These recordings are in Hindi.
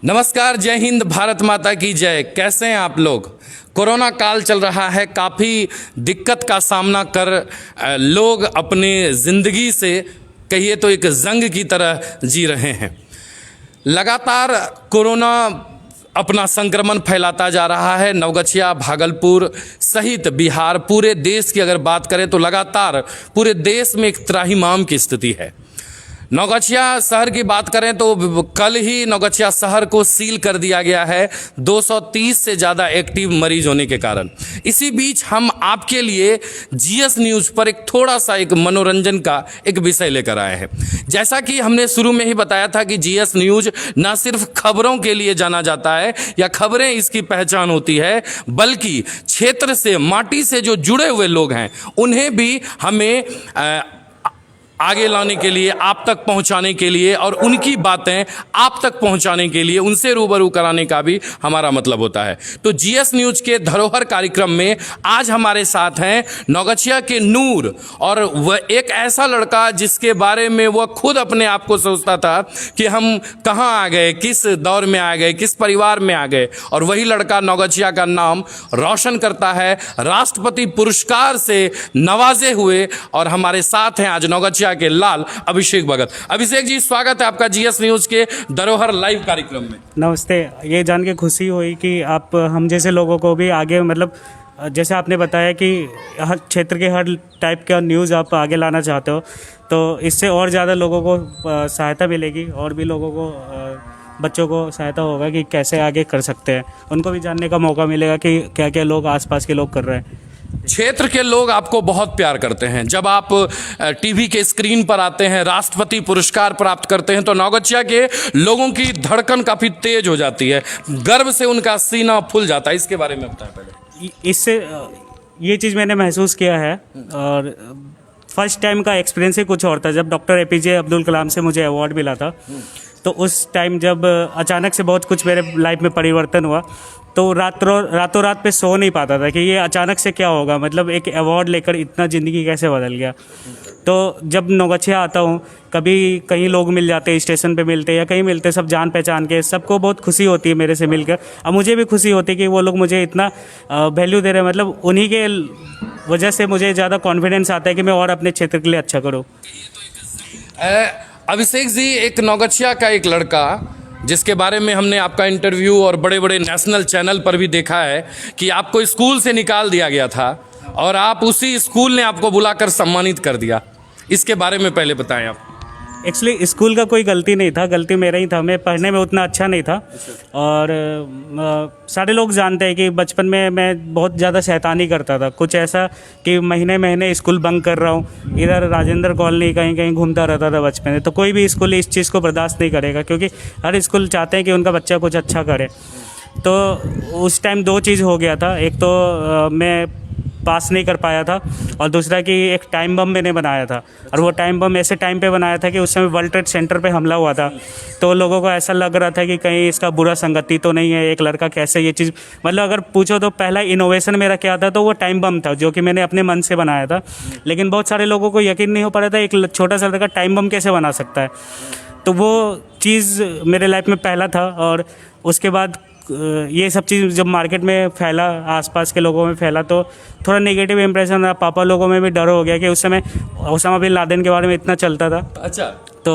नमस्कार, जय हिंद, भारत माता की जय। कैसे हैं आप लोग? कोरोना काल चल रहा है, काफ़ी दिक्कत का सामना कर लोग अपने ज़िंदगी से कहिए तो एक जंग की तरह जी रहे हैं। लगातार कोरोना अपना संक्रमण फैलाता जा रहा है। नवगछिया, भागलपुर सहित बिहार, पूरे देश की अगर बात करें तो लगातार पूरे देश में एक त्राहिमाम की स्थिति है। नवगछिया शहर की बात करें तो कल ही नवगछिया शहर को सील कर दिया गया है 230 से ज़्यादा एक्टिव मरीज होने के कारण। इसी बीच हम आपके लिए जीएस न्यूज़ पर एक थोड़ा सा एक मनोरंजन का एक विषय लेकर आए हैं। जैसा कि हमने शुरू में ही बताया था कि जीएस न्यूज़ न सिर्फ खबरों के लिए जाना जाता है या खबरें इसकी पहचान होती है, बल्कि क्षेत्र से, माटी से जो जुड़े हुए लोग हैं उन्हें भी हमें आगे लाने के लिए, आप तक पहुंचाने के लिए और उनकी बातें आप तक पहुंचाने के लिए, उनसे रूबरू कराने का भी हमारा मतलब होता है। तो जीएस न्यूज़ के धरोहर कार्यक्रम में आज हमारे साथ हैं नवगछिया के नूर, और वह एक ऐसा लड़का जिसके बारे में वह खुद अपने आप को सोचता था कि हम कहाँ आ गए, किस दौर में आ गए, किस परिवार में आ गए, और वही लड़का नवगछिया का नाम रोशन करता है, राष्ट्रपति पुरस्कार से नवाजे हुए। और हमारे साथ हैं आज नवगछिया के लाल अभिषेक भगत। अभिषेक जी, स्वागत है आपका जीएस न्यूज़ के धरोहर लाइव कार्यक्रम में। नमस्ते। ये जान के खुशी हुई कि आप हम जैसे लोगों को भी आगे, मतलब जैसे आपने बताया कि हर क्षेत्र के हर टाइप का न्यूज़ आप आगे लाना चाहते हो, तो इससे और ज़्यादा लोगों को सहायता मिलेगी और भी लोगों को, बच्चों को सहायता होगा कि कैसे आगे कर सकते हैं। उनको भी जानने का मौका मिलेगा कि क्या क्या लोग आसपास के लोग कर रहे हैं। क्षेत्र के लोग आपको बहुत प्यार करते हैं। जब आप टीवी के स्क्रीन पर आते हैं, राष्ट्रपति पुरस्कार प्राप्त करते हैं, तो नवगछिया के लोगों की धड़कन काफ़ी तेज हो जाती है, गर्व से उनका सीना फूल जाता है। इसके बारे में बताएं पहले। इससे ये चीज़ मैंने महसूस किया है, और फर्स्ट टाइम का एक्सपीरियंस ही कुछ और था। जब डॉक्टर एपीजे अब्दुल कलाम से मुझे अवार्ड मिला था, तो उस टाइम जब अचानक से बहुत कुछ मेरे लाइफ में परिवर्तन हुआ, तो रातों रात पे सो नहीं पाता था कि ये अचानक से क्या होगा, मतलब एक अवार्ड लेकर इतना ज़िंदगी कैसे बदल गया। तो जब नवगछिया आता हूँ, कभी कहीं लोग मिल जाते हैं, स्टेशन पे मिलते हैं या कहीं मिलते हैं, सब जान पहचान के, सबको बहुत खुशी होती है मेरे से मिलकर। अब मुझे भी खुशी होती है कि वो लोग मुझे इतना वैल्यू दे रहे हैं, मतलब उन्हीं के वजह से मुझे ज़्यादा कॉन्फिडेंस आता है कि मैं और अपने क्षेत्र के लिए अच्छा करूँ। अभिषेक जी, एक नवगछिया का एक लड़का जिसके बारे में हमने आपका इंटरव्यू और बड़े बड़े नेशनल चैनल पर भी देखा है कि आपको स्कूल से निकाल दिया गया था और आप उसी स्कूल ने आपको बुलाकर सम्मानित कर दिया। इसके बारे में पहले बताएं आप। एक्चुअली स्कूल का कोई गलती नहीं था, गलती मेरा ही था। मैं पढ़ने में उतना अच्छा नहीं था, और सारे लोग जानते हैं कि बचपन में मैं बहुत ज़्यादा शैतानी करता था। कुछ ऐसा कि महीने महीने स्कूल बंक कर रहा हूँ, इधर राजेंद्र कॉलोनी कहीं कहीं घूमता रहता था बचपन में। तो कोई भी स्कूल इस चीज़ को बर्दाश्त नहीं करेगा, क्योंकि हर स्कूल चाहते हैं कि उनका बच्चा कुछ अच्छा करे। तो उस टाइम दो चीज़ हो गया था, एक तो मैं पास नहीं कर पाया था, और दूसरा कि एक टाइम बम मैंने बनाया था, और वो टाइम बम ऐसे टाइम पे बनाया था कि उस समय वर्ल्ड ट्रेड सेंटर पे हमला हुआ था। तो लोगों को ऐसा लग रहा था कि कहीं इसका बुरा संगति तो नहीं है, एक लड़का कैसे ये चीज़, मतलब अगर पूछो तो पहला इनोवेशन मेरा क्या था, तो वो टाइम बम था जो कि मैंने अपने मन से बनाया था। लेकिन बहुत सारे लोगों को यकीन नहीं हो पा रहा था एक छोटा सा लड़का टाइम बम कैसे बना सकता है। तो वो चीज़ मेरे लाइफ में पहला था, और उसके बाद ये सब चीज़ जब मार्केट में फैला, आसपास के लोगों में फैला, तो थोड़ा नेगेटिव इंप्रेशन रहा। पापा लोगों में भी डर हो गया कि उस समय ओसामा बिन लादेन के बारे में इतना चलता था। अच्छा। तो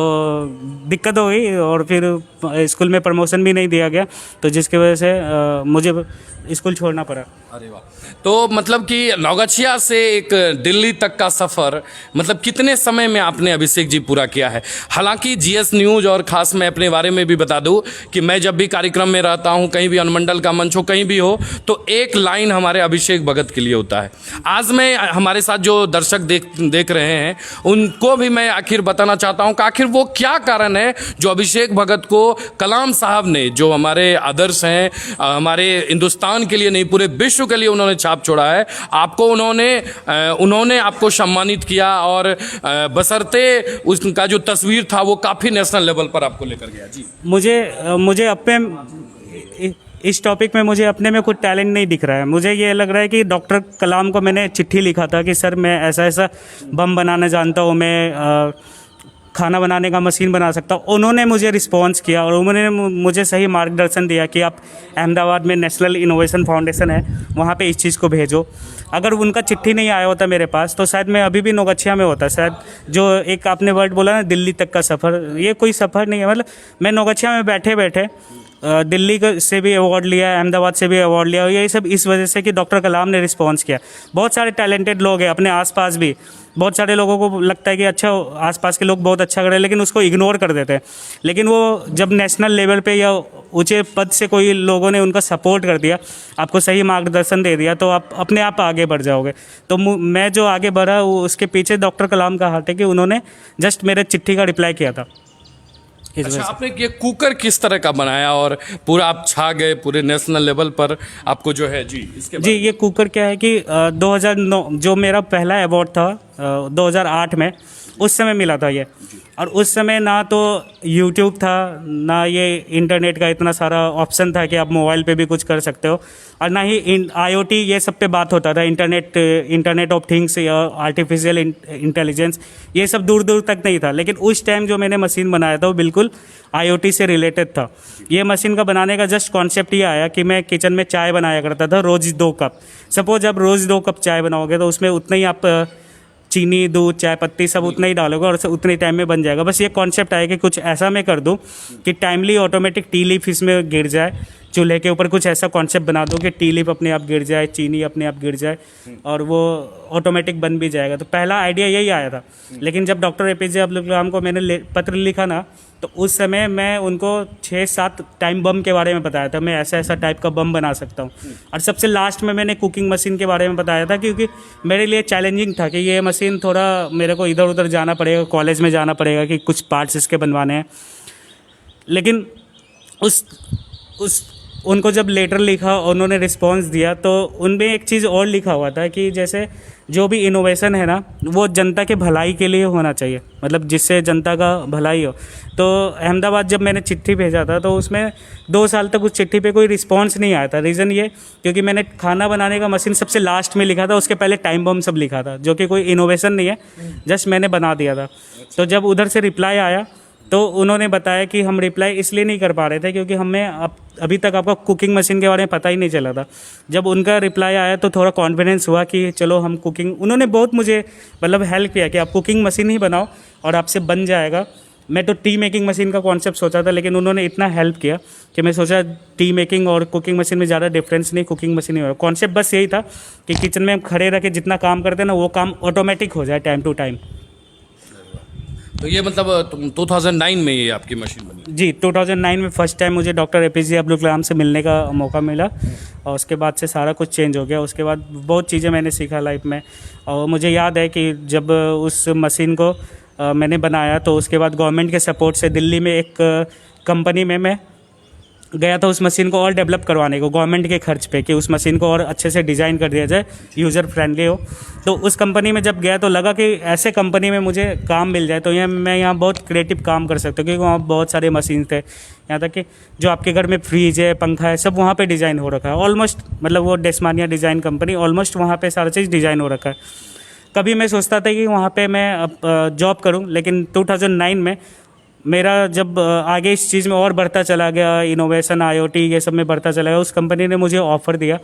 दिक्कत हो गई, और फिर स्कूल में प्रमोशन भी नहीं दिया गया, तो जिसकी वजह से मुझे स्कूल छोड़ना पड़ा। अरे वाह। तो मतलब कि नवगछिया से एक दिल्ली तक का सफ़र मतलब कितने समय में आपने अभिषेक जी पूरा किया है? हालांकि जीएस न्यूज़, और ख़ास मैं अपने बारे में भी बता दूं कि मैं जब भी कार्यक्रम में रहता हूं, कहीं भी अनुमंडल का मंच हो, कहीं भी हो, तो एक लाइन हमारे अभिषेक भगत के लिए होता है। आज मैं हमारे साथ जो दर्शक देख रहे हैं उनको भी मैं आखिर बताना चाहता हूँ कि आखिर वो क्या कारण है जो अभिषेक भगत को कलाम साहब ने, जो हमारे आदर्श हैं, हमारे हिंदुस्तान के लिए नहीं पूरे विश्व के लिए उन्होंने छाप छोड़ा है, आपको उन्होंने आपको सम्मानित किया, और बशर्ते उसका जो तस्वीर था वो काफ़ी नेशनल लेवल पर आपको लेकर गया। जी, मुझे अपने इस टॉपिक में मुझे अपने में कुछ टैलेंट नहीं दिख रहा है। मुझे ये लग रहा है कि डॉक्टर कलाम को मैंने चिट्ठी लिखा था कि सर मैं ऐसा ऐसा बम बनाना जानता हूँ, मैं खाना बनाने का मशीन बना सकता हूँ। उन्होंने मुझे रिस्पॉन्स किया और उन्होंने मुझे सही मार्गदर्शन दिया कि आप अहमदाबाद में नेशनल इनोवेशन फाउंडेशन है, वहाँ पे इस चीज़ को भेजो। अगर उनका चिट्ठी नहीं आया होता मेरे पास तो शायद मैं अभी भी नौगछिया में होता। शायद जो एक आपने वर्ड बोला ना, दिल्ली तक का सफ़र, ये कोई सफ़र नहीं है। मतलब मैं नौगछिया में बैठे बैठे दिल्ली से भी अवार्ड लिया, अहमदाबाद से भी अवार्ड लिया, ये सब इस वजह से कि डॉक्टर कलाम ने रिस्पॉन्स किया। बहुत सारे टैलेंटेड लोग हैं अपने आसपास भी, बहुत सारे लोगों को लगता है कि अच्छा आसपास के लोग बहुत अच्छा कर रहे हैं, लेकिन उसको इग्नोर कर देते हैं। लेकिन वो जब नेशनल लेवल पे या ऊंचे पद से कोई लोगों ने उनका सपोर्ट कर दिया, आपको सही मार्गदर्शन दे दिया, तो आप अपने आप आगे बढ़ जाओगे। तो मैं जो आगे बढ़ा उसके पीछे डॉक्टर कलाम का हाथ है कि उन्होंने जस्ट मेरे चिट्ठी का रिप्लाई किया था। अच्छा, आपने ये कुकर किस तरह का बनाया और पूरा आप छा गए पूरे नेशनल लेवल पर, आपको जो है जी इसके जी, ये कुकर क्या है कि 2009 जो मेरा पहला अवार्ड था 2008 में, उस समय मिला था ये। और उस समय ना तो यूट्यूब था, ना ये इंटरनेट का इतना सारा ऑप्शन था कि आप मोबाइल पे भी कुछ कर सकते हो, और ना ही IoT ये सब पे बात होता था। इंटरनेट ऑफ थिंग्स या आर्टिफिशियल इंटेलिजेंस ये सब दूर दूर तक नहीं था। लेकिन उस टाइम जो मैंने मशीन बनाया था वो बिल्कुल IoT से रिलेटेड था। ये मशीन का बनाने का जस्ट कॉन्सेप्ट ये आया कि मैं किचन में चाय बनाया करता था रोज़ 2 कप। सपोज आप रोज़ 2 कप चाय बनाओगे तो उसमें उतना ही आप चीनी, दूध, चाय पत्ती सब उतना ही डालोगे और उतने टाइम में बन जाएगा। बस ये कॉन्सेप्ट आया कि कुछ ऐसा मैं कर दूं कि टाइमली ऑटोमेटिक टी लीफ इसमें गिर जाए चूल्हे के ऊपर। कुछ ऐसा कॉन्सेप्ट बना दो कि टी लीफ अपने आप गिर जाए, चीनी अपने आप गिर जाए और वो ऑटोमेटिक बन भी जाएगा। तो पहला आइडिया यही आया था। लेकिन जब डॉक्टर APJ अब्दुल कलाम को मैंने पत्र लिखा ना, तो उस समय मैं उनको 6-7 टाइम बम के बारे में बताया था, मैं ऐसा ऐसा टाइप का बम बना सकता हूँ। और सबसे लास्ट में मैंने कुकिंग मशीन के बारे में बताया था, क्योंकि मेरे लिए चैलेंजिंग था कि ये मशीन थोड़ा मेरे को इधर उधर जाना पड़ेगा, कॉलेज में जाना पड़ेगा कि कुछ पार्ट्स इसके बनवाने हैं। लेकिन उनको जब लेटर लिखा, उन्होंने रिस्पांस दिया, तो उनमें एक चीज़ और लिखा हुआ था कि जैसे जो भी इनोवेशन है ना, वो जनता के भलाई के लिए होना चाहिए, मतलब जिससे जनता का भलाई हो। तो अहमदाबाद जब मैंने चिट्ठी भेजा था तो उसमें 2 साल तक उस चिट्ठी पे कोई रिस्पांस नहीं आया था। रीज़न ये क्योंकि मैंने खाना बनाने का मशीन सबसे लास्ट में लिखा था, उसके पहले टाइम बम सब लिखा था, जो कि कोई इनोवेशन नहीं है, जस्ट मैंने बना दिया था। तो जब उधर से रिप्लाई आया तो उन्होंने बताया कि हम रिप्लाई इसलिए नहीं कर पा रहे थे क्योंकि हमें अभी तक आपका कुकिंग मशीन के बारे में पता ही नहीं चला था। जब उनका रिप्लाई आया तो थोड़ा कॉन्फिडेंस हुआ कि चलो हम कुकिंग, उन्होंने बहुत मुझे मतलब हेल्प किया कि आप कुकिंग मशीन ही बनाओ और आपसे बन जाएगा। मैं तो टी मेकिंग मशीन का कॉन्सेप्ट सोचा था, लेकिन उन्होंने इतना हेल्प किया कि मैं सोचा टी मेकिंग और कुकिंग मशीन में ज़्यादा डिफरेंस नहीं, कुकिंग मशीन ही हो। कॉन्सेप्ट बस यही था कि किचन में हम खड़े रह के जितना काम करते हैं ना, वो काम ऑटोमेटिक हो जाए टाइम टू टाइम। तो ये मतलब 2009 में ये आपकी मशीन बनी? जी, 2009 में फर्स्ट टाइम मुझे डॉक्टर APJ अब्दुल कलाम से मिलने का मौका मिला और उसके बाद से सारा कुछ चेंज हो गया। उसके बाद बहुत चीज़ें मैंने सीखा लाइफ में। और मुझे याद है कि जब उस मशीन को मैंने बनाया तो उसके बाद गवर्नमेंट के सपोर्ट से दिल्ली में एक कंपनी में मैं गया था उस मशीन को और डेवलप करवाने को, गवर्नमेंट के खर्च पे, कि उस मशीन को और अच्छे से डिज़ाइन कर दिया जाए, यूज़र फ्रेंडली हो। तो उस कंपनी में जब गया तो लगा कि ऐसे कंपनी में मुझे काम मिल जाए तो मैं यहाँ बहुत क्रिएटिव काम कर सकता हूँ, क्योंकि वहाँ बहुत सारे मशीन थे। यहाँ तक कि जो आपके घर में फ्रिज है, पंखा है, सब वहाँ पे डिज़ाइन हो रखा है ऑलमोस्ट। मतलब वो डेस्मानिया डिज़ाइन कंपनी, ऑलमोस्ट वहाँ पे सारा चीज़ डिज़ाइन हो रखा है। कभी मैं सोचता था कि वहाँ पे मैं जॉब करूँ, लेकिन 2009 में मेरा जब आगे इस चीज़ में और बढ़ता चला गया, इनोवेशन, IoT ये सब में बढ़ता चला गया, उस कंपनी ने मुझे ऑफ़र दिया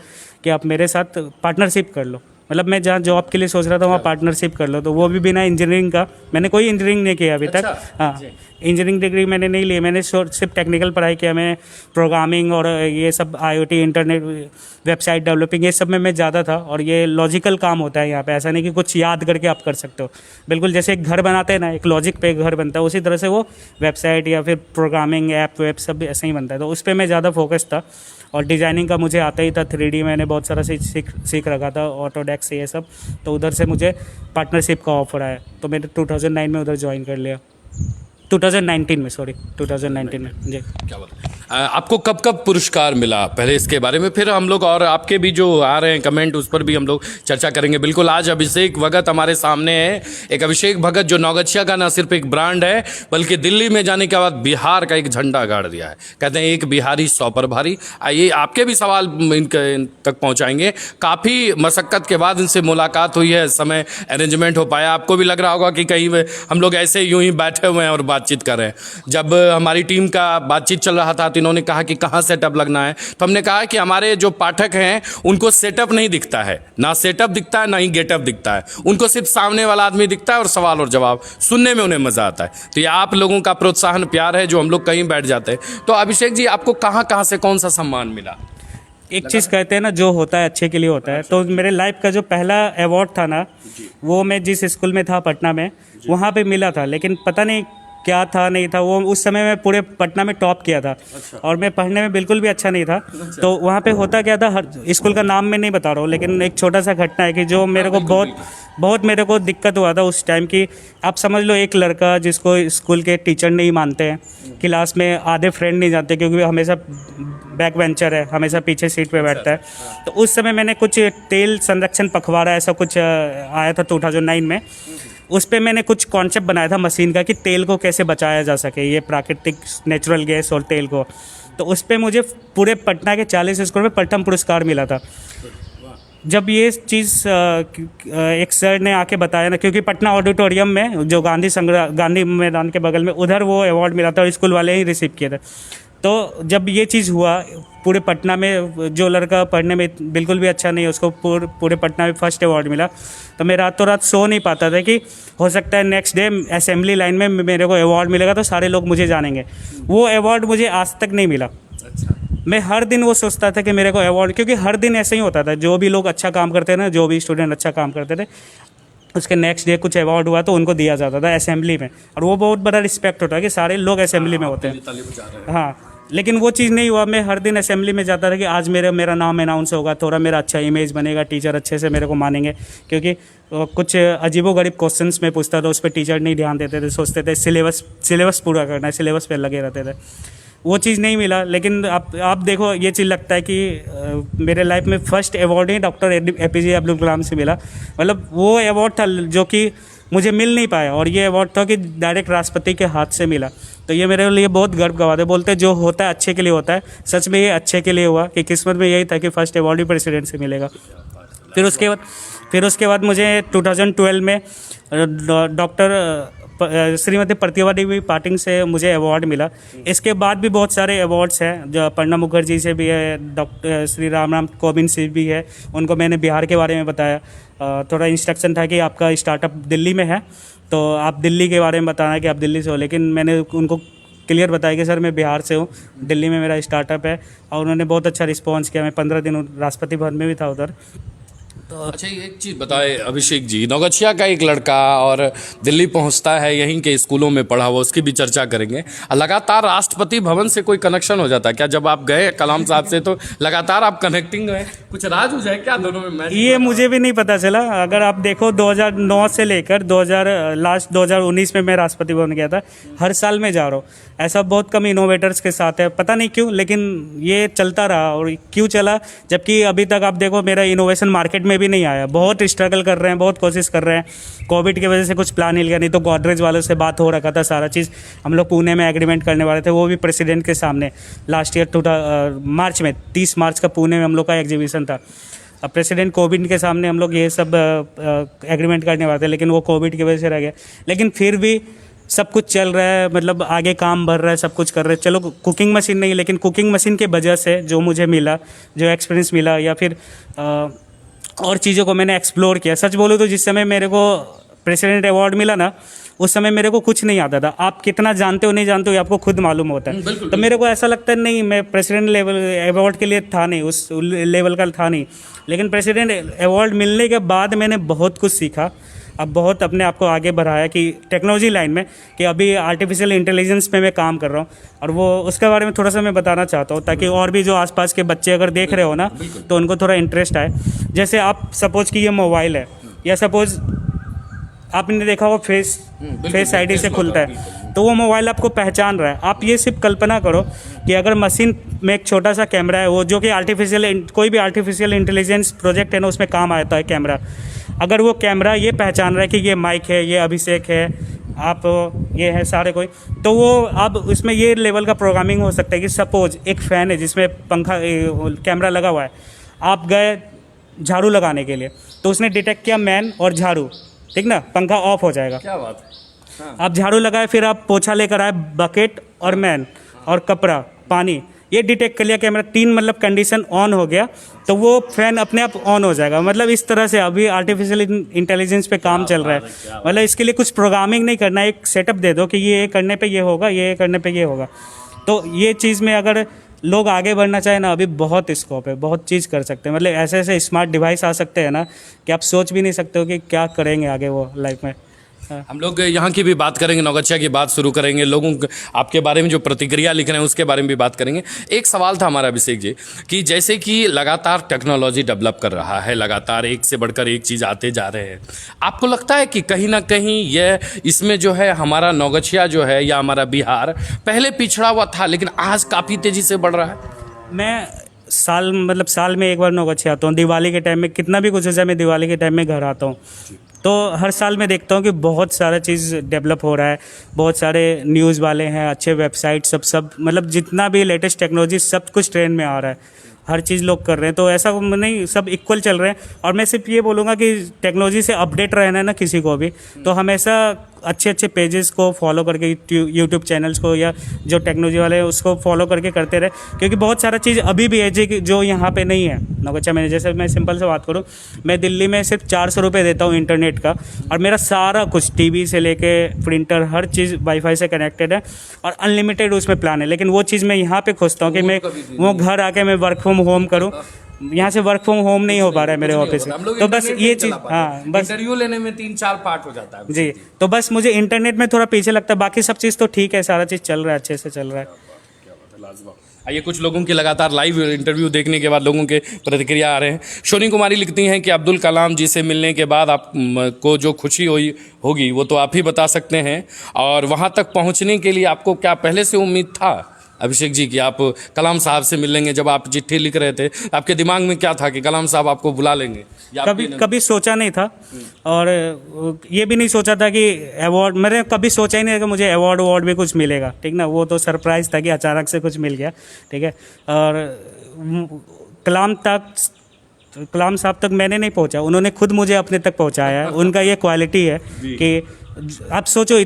कि आप मेरे साथ पार्टनरशिप कर लो। मतलब मैं जहाँ जॉब के लिए सोच रहा था वहाँ पार्टनरशिप कर लो, तो वो भी बिना इंजीनियरिंग का। मैंने कोई इंजीनियरिंग नहीं किया अभी तक। हाँ, इंजीनियरिंग डिग्री मैंने नहीं ली, मैंने सिर्फ टेक्निकल पढ़ाई किया। मैं प्रोग्रामिंग और ये सब IoT, इंटरनेट, वेबसाइट डेवलपिंग, ये सब में मैं ज़्यादा था। और ये लॉजिकल काम होता है यहाँ पे, ऐसा नहीं कि कुछ याद करके आप कर सकते हो। बिल्कुल जैसे एक घर बनाते हैं ना, एक लॉजिक पे एक घर बनता है, उसी तरह से वो वेबसाइट या फिर प्रोग्रामिंग, ऐप, वेब सब ऐसे ही बनता है। तो उस पर मैं ज़्यादा फोकस था। और डिज़ाइनिंग का मुझे आता ही था, 3D मैंने बहुत सारा सीख रखा था, ऑटोडेस्क से ये सब। तो उधर से मुझे पार्टनरशिप का ऑफ़र आया, तो मैंने 2009 में उधर ज्वाइन कर लिया। 2019 में, सॉरी 2019 में जी। क्या बात है। आपको कब कब पुरस्कार मिला, पहले इसके बारे में, फिर हम लोग और आपके भी जो आ रहे हैं कमेंट उस पर भी हम लोग चर्चा करेंगे। बिल्कुल, आज अभिषेक भगत हमारे सामने है, एक अभिषेक भगत जो नौगछिया का न सिर्फ एक ब्रांड है बल्कि दिल्ली में जाने के बाद बिहार का एक झंडा गाड़ दिया है। कहते हैं एक बिहारी 100 पर भारी। आइए आपके भी सवाल इन तक पहुँचाएंगे। काफ़ी मशक्क़त के बाद इनसे मुलाकात हुई है, समय अरेंजमेंट हो पाया। आपको भी लग रहा होगा कि कहीं हम लोग ऐसे यूं ही बैठे हुए हैं और बातचीत कर रहे हैं। जब हमारी टीम का बातचीत चल रहा था तो इन्होंने कहा कि कहाँ सेटअप लगना है, तो हमने कहा कि हमारे जो पाठक हैं उनको सेटअप नहीं दिखता है, ना सेटअप दिखता है ना ही गेटअप दिखता है, उनको सिर्फ सामने वाला आदमी दिखता है और सवाल और जवाब सुनने में उन्हें मज़ा आता है। तो ये आप लोगों का प्रोत्साहन प्यार है जो हम लोग कहीं बैठ जाते हैं। तो अभिषेक जी, आपको कहाँ कहाँ से कौन सा सम्मान मिला? एक चीज़ कहते हैं ना, जो होता है अच्छे के लिए होता है। तो मेरे लाइफ का जो पहला अवार्ड था ना, वो मैं जिस स्कूल में था पटना में, वहाँ पे मिला था। लेकिन पता नहीं क्या था नहीं था, वो उस समय मैं पूरे पटना में टॉप किया था। और मैं पढ़ने में बिल्कुल भी अच्छा नहीं था। तो वहाँ पे होता क्या था, हर स्कूल का नाम मैं नहीं बता रहा हूँ, लेकिन एक छोटा सा घटना है कि जो मेरे को बहुत मेरे को दिक्कत हुआ था उस टाइम की। आप समझ लो, एक लड़का जिसको स्कूल के टीचर नहीं मानते हैं, क्लास में आधे फ्रेंड नहीं जानते क्योंकि हमेशा बैक बेंचर है, हमेशा पीछे सीट पे बैठता है। तो उस समय मैंने कुछ तेल संरक्षण पखवाड़ा ऐसा कुछ आया था 2009 में। उस पे मैंने कुछ कॉन्सेप्ट बनाया था मशीन का कि तेल को कैसे बचाया जा सके, ये प्राकृतिक नेचुरल गैस और तेल को। तो उस पे मुझे पूरे पटना के 40 स्कूल में प्रथम पुरस्कार मिला था। जब ये चीज़ एक सर ने आके बताया ना, क्योंकि पटना ऑडिटोरियम में जो गांधी मैदान के बगल में, उधर वो अवार्ड मिला था और स्कूल वाले ही रिसीव किए थे। तो जब ये चीज़ हुआ पूरे पटना में, जो लड़का पढ़ने में बिल्कुल भी अच्छा नहीं है उसको पूरे पटना में फर्स्ट अवार्ड मिला। तो मैं रातों रात सो नहीं पाता था कि हो सकता है नेक्स्ट डे असेंबली लाइन में मेरे को अवार्ड मिलेगा तो सारे लोग मुझे जानेंगे। वो अवार्ड मुझे आज तक नहीं मिला। मैं हर दिन वो सोचता था कि मेरे को अवार्ड, क्योंकि हर दिन ऐसे ही होता था, जो भी लोग अच्छा काम करते थे ना, जो भी स्टूडेंट अच्छा काम करते थे, उसके नेक्स्ट डे कुछ अवार्ड हुआ तो उनको दिया जाता था असेंबली में। और वो बहुत बड़ा रिस्पेक्ट होता है कि सारे लोग असेंबली में होते हैं। हाँ, लेकिन वो चीज़ नहीं हुआ। मैं हर दिन असेंबली में जाता था कि आज मेरा नाम अनाउंस होगा, थोड़ा मेरा अच्छा इमेज बनेगा, टीचर अच्छे से मेरे को मानेंगे। क्योंकि कुछ अजीबोगरीब क्वेश्चंस में पूछता था, उस पर टीचर नहीं ध्यान देते थे, सोचते थे सिलेबस पूरा करना है, सिलेबस पे लगे रहते थे। वो चीज़ नहीं मिला। लेकिन आप देखो, ये चीज़ लगता है कि मेरे लाइफ में फर्स्ट अवार्ड ही डॉक्टर APJ अब्दुल कलाम से मिला। मतलब वो अवार्ड था जो कि मुझे मिल नहीं पाया, और ये अवार्ड था कि डायरेक्ट राष्ट्रपति के हाथ से मिला। तो ये मेरे लिए बहुत गर्व का बात है। बोलते जो होता है अच्छे के लिए होता है, सच में ये अच्छे के लिए हुआ कि किस्मत में यही था कि फर्स्ट अवार्ड ही प्रेसिडेंट से मिलेगा। फिर उसके बाद मुझे 2012 में डॉक्टर श्रीमती प्रतिभा देवी पाटिल से मुझे अवार्ड मिला। इसके बाद भी बहुत सारे अवार्ड्स हैं, जो प्रणब मुखर्जी से भी है, डॉक्टर श्री राम कोविंद से भी है। उनको मैंने बिहार के बारे में बताया। थोड़ा इंस्ट्रक्शन था कि आपका स्टार्टअप दिल्ली में है तो आप दिल्ली के बारे में बताना कि आप दिल्ली से हो, लेकिन मैंने उनको क्लियर बताया कि सर मैं बिहार से हूँ, दिल्ली में मेरा स्टार्टअप है। और उन्होंने बहुत अच्छा रिस्पॉन्स किया। मैं 15 दिन राष्ट्रपति भवन में भी था उधर। तो अच्छा, एक चीज़ बताए अभिषेक जी, नौगछिया का एक लड़का और दिल्ली पहुंचता है, यहीं के स्कूलों में पढ़ा हुआ, उसकी भी चर्चा करेंगे। लगातार राष्ट्रपति भवन से कोई कनेक्शन हो जाता है क्या? जब आप गए कलाम साहब से तो लगातार आप कनेक्टिंग है, कुछ राज हो जाए क्या दोनों में? ये मुझे भी नहीं पता चला। अगर आप देखो 2009 से लेकर 2019 में मैं राष्ट्रपति भवन गया था। हर साल मैं जा रहा हूँ। ऐसा बहुत कम इनोवेटर्स के साथ है, पता नहीं क्यों, लेकिन ये चलता रहा। और क्यों चला, जबकि अभी तक आप देखो मेरा इनोवेशन मार्केट में भी नहीं आया। बहुत स्ट्रगल कर रहे हैं, बहुत कोशिश कर रहे हैं। कोविड की वजह से कुछ प्लान हिल गया, नहीं तो गोदरेज वालों से बात हो रखा था सारा चीज़। हम लोग पुणे में एग्रीमेंट करने वाले थे, वो भी प्रेसिडेंट के सामने। लास्ट ईयर मार्च में 30 मार्च का पुणे में हम लोग का एग्जीबिशन था। अब प्रेसिडेंट कोविड के सामने हम लोग ये सब एग्रीमेंट करने वाले थे, लेकिन वो कोविड की वजह से रह गया। लेकिन फिर भी सब कुछ चल रहा है, मतलब आगे काम बढ़ रहा है, सब कुछ कर रहे हैं। चलो कुकिंग मशीन नहीं, लेकिन कुकिंग मशीन के वजह से जो मुझे मिला, जो एक्सपीरियंस मिला, या फिर और चीज़ों को मैंने एक्सप्लोर किया। सच बोलूँ तो जिस समय मेरे को प्रेसिडेंट अवार्ड मिला ना, उस समय मेरे को कुछ नहीं आता था। आप कितना जानते हो नहीं जानते हो, आपको खुद मालूम होता है। तो मेरे को ऐसा लगता है नहीं, मैं प्रेसिडेंट लेवल अवार्ड के लिए था नहीं, उस लेवल का था नहीं। लेकिन प्रेसिडेंट अवार्ड मिलने के बाद मैंने बहुत कुछ सीखा। अब बहुत अपने आप को आगे बढ़ाया कि टेक्नोलॉजी लाइन में, कि अभी आर्टिफिशियल इंटेलिजेंस पे मैं काम कर रहा हूँ। और वो उसके बारे में थोड़ा सा मैं बताना चाहता हूँ, ताकि और भी जो आसपास के बच्चे अगर देख रहे हो ना, तो उनको थोड़ा इंटरेस्ट आए। जैसे आप सपोज कि ये मोबाइल है, या सपोज आपने देखा वो फेस आईडी से खुलता है। तो वो मोबाइल आपको पहचान रहा है। आप ये सिर्फ कल्पना करो कि अगर मशीन में एक छोटा सा कैमरा है, वो जो कि कोई भी आर्टिफिशियल इंटेलिजेंस प्रोजेक्ट है ना, उसमें काम आता है कैमरा। अगर वो कैमरा ये पहचान रहा है कि ये माइक है, ये अभिषेक है, आप ये है सारे कोई, तो वो अब उसमें ये लेवल का प्रोग्रामिंग हो सकता है कि सपोज एक फ़ैन है जिसमें पंखा कैमरा लगा हुआ है, आप गए झाड़ू लगाने के लिए, तो उसने डिटेक्ट किया मैन और झाड़ू, ठीक ना, पंखा ऑफ हो जाएगा। क्या बात है। हाँ। आप झाड़ू लगाए, फिर आप पोछा लेकर आए, बकेट और मैन और कपड़ा पानी, ये डिटेक्ट कर लिया कैमरा, 3 मतलब कंडीशन ऑन हो गया, तो वो फैन अपने आप ऑन हो जाएगा। मतलब इस तरह से अभी आर्टिफिशियल इंटेलिजेंस पे काम चल रहा है। मतलब इसके लिए कुछ प्रोग्रामिंग नहीं करना है, एक सेटअप दे दो कि ये करने पे ये होगा, ये करने पे ये होगा। तो ये चीज़ में अगर लोग आगे बढ़ना चाहें ना, अभी बहुत स्कोप है, बहुत चीज़ कर सकते हैं। मतलब ऐसे ऐसे स्मार्ट डिवाइस आ सकते हैं ना कि आप सोच भी नहीं सकते हो कि क्या करेंगे आगे वो लाइफ में। हम लोग यहाँ की भी बात करेंगे, नौगछिया की बात शुरू करेंगे, लोगों आपके बारे में जो प्रतिक्रिया लिख रहे हैं उसके बारे में भी बात करेंगे। एक सवाल था हमारा अभिषेक जी कि जैसे कि लगातार टेक्नोलॉजी डेवलप कर रहा है, लगातार एक से बढ़कर एक चीज़ आते जा रहे हैं, आपको लगता है कि कहीं ना कहीं यह इसमें जो है हमारा नौगछिया जो है या हमारा बिहार पहले पिछड़ा हुआ था लेकिन आज काफ़ी तेज़ी से बढ़ रहा है? मैं साल में एक बार नौगछिया आता हूँ। दिवाली के टाइम में कितना भी कुछ हो जाए, मैं दिवाली के टाइम में घर आता हूँ, तो हर साल मैं देखता हूँ कि बहुत सारा चीज़ डेवलप हो रहा है। बहुत सारे न्यूज़ वाले हैं, अच्छे वेबसाइट, सब मतलब जितना भी लेटेस्ट टेक्नोलॉजी सब कुछ ट्रेंड में आ रहा है, हर चीज़ लोग कर रहे हैं। तो ऐसा नहीं, सब इक्वल चल रहे हैं। और मैं सिर्फ ये बोलूँगा कि टेक्नोलॉजी से अपडेट रहना है ना किसी को भी, तो हमेशा अच्छे अच्छे पेजेस को फॉलो करके, यूट्यूब चैनल्स को या जो टेक्नोलॉजी वाले हैं उसको फॉलो करके करते रहे, क्योंकि बहुत सारा चीज़ अभी भी है जो यहाँ पे नहीं है नौगछिया में। जैसे मैं सिंपल से बात करूँ, मैं दिल्ली में सिर्फ 400 रुपये देता हूँ इंटरनेट का, और मेरा सारा कुछ टीवी से लेके प्रिंटर हर चीज़ वाईफाई से कनेक्टेड है और अनलिमिटेड उसमें प्लान है। लेकिन वो चीज़ मैं यहाँ पे खोजता हूँ कि मैं वो घर आके मैं वर्क फ्रॉम होम करूँ। यहाँ से वर्क फ्रॉम होम नहीं हो पा रहा है मेरे ऑफिस से, तो बस ये चीज़, हाँ बस इंटरव्यू लेने में 3-4 पार्ट हो जाता है जी। तो बस मुझे इंटरनेट में थोड़ा पीछे लगता है, बाकी सब चीज़ तो ठीक है, सारा चीज़ चल रहा है, अच्छे से चल रहा है। आइए कुछ लोगों की लगातार लाइव इंटरव्यू देखने के बाद लोगों के प्रतिक्रिया आ रहे हैं। सोनी कुमारी लिखती हैं कि अब्दुल कलाम जी से मिलने के बाद आप को जो खुशी हुई होगी वो तो आप ही बता सकते हैं, और वहाँ तक पहुँचने के लिए आपको क्या पहले से उम्मीद था अभिषेक जी कि आप कलाम साहब से मिलेंगे? जब आप चिट्ठी लिख रहे थे आपके दिमाग में क्या था कि कलाम साहब आपको बुला लेंगे? कभी सोचा नहीं था, और ये भी नहीं सोचा था कि अवार्ड, मैंने कभी सोचा ही नहीं था कि मुझे अवार्ड भी कुछ मिलेगा, ठीक ना। वो तो सरप्राइज़ था कि अचानक से कुछ मिल गया, ठीक है। और कलाम साहब तक मैंने नहीं पहुंचा, उन्होंने खुद मुझे अपने तक पहुंचाया है। उनका ये क्वालिटी है कि आप सोचो,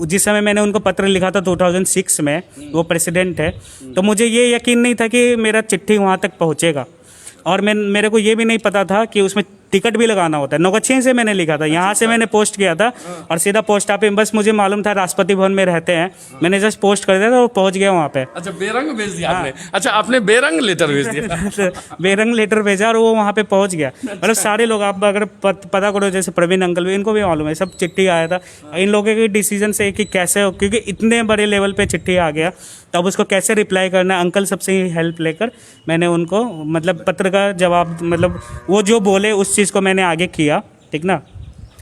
जिस समय मैंने उनको पत्र लिखा था 2006 में, वो प्रेसिडेंट है, तो मुझे ये यकीन नहीं था कि मेरा चिट्ठी वहाँ तक पहुँचेगा। और मेरे को ये भी नहीं पता था कि उसमें टिकट भी लगाना होता है। नौगछिया से मैंने लिखा था, यहाँ से मैंने पोस्ट किया था और सीधा पोस्ट ऑफिस, बस मुझे मालूम था राष्ट्रपति भवन में रहते हैं, मैंने जस्ट पोस्ट कर दिया था, वो पहुँच गया वहाँ पे। अच्छा, बेरंग भेज दिया आपने? अच्छा, आपने बेरंग लेटर भेज दिया? बेरंग लेटर भेजा और वो वहाँ पे पहुँच गया। मतलब सारे लोग, आप अगर पता करो, जैसे प्रवीण अंकल भी, इनको भी मालूम है, सब चिट्ठी आया था। इन लोगों के डिसीजन से कि कैसे, क्योंकि इतने बड़े लेवल पे चिट्ठी आ गया, तब उसको कैसे रिप्लाई करना है, अंकल सबसे ही हेल्प लेकर मैंने उनको मतलब पत्र का जवाब, मतलब वो जो बोले उस चीज़ को मैंने आगे किया, ठीक ना।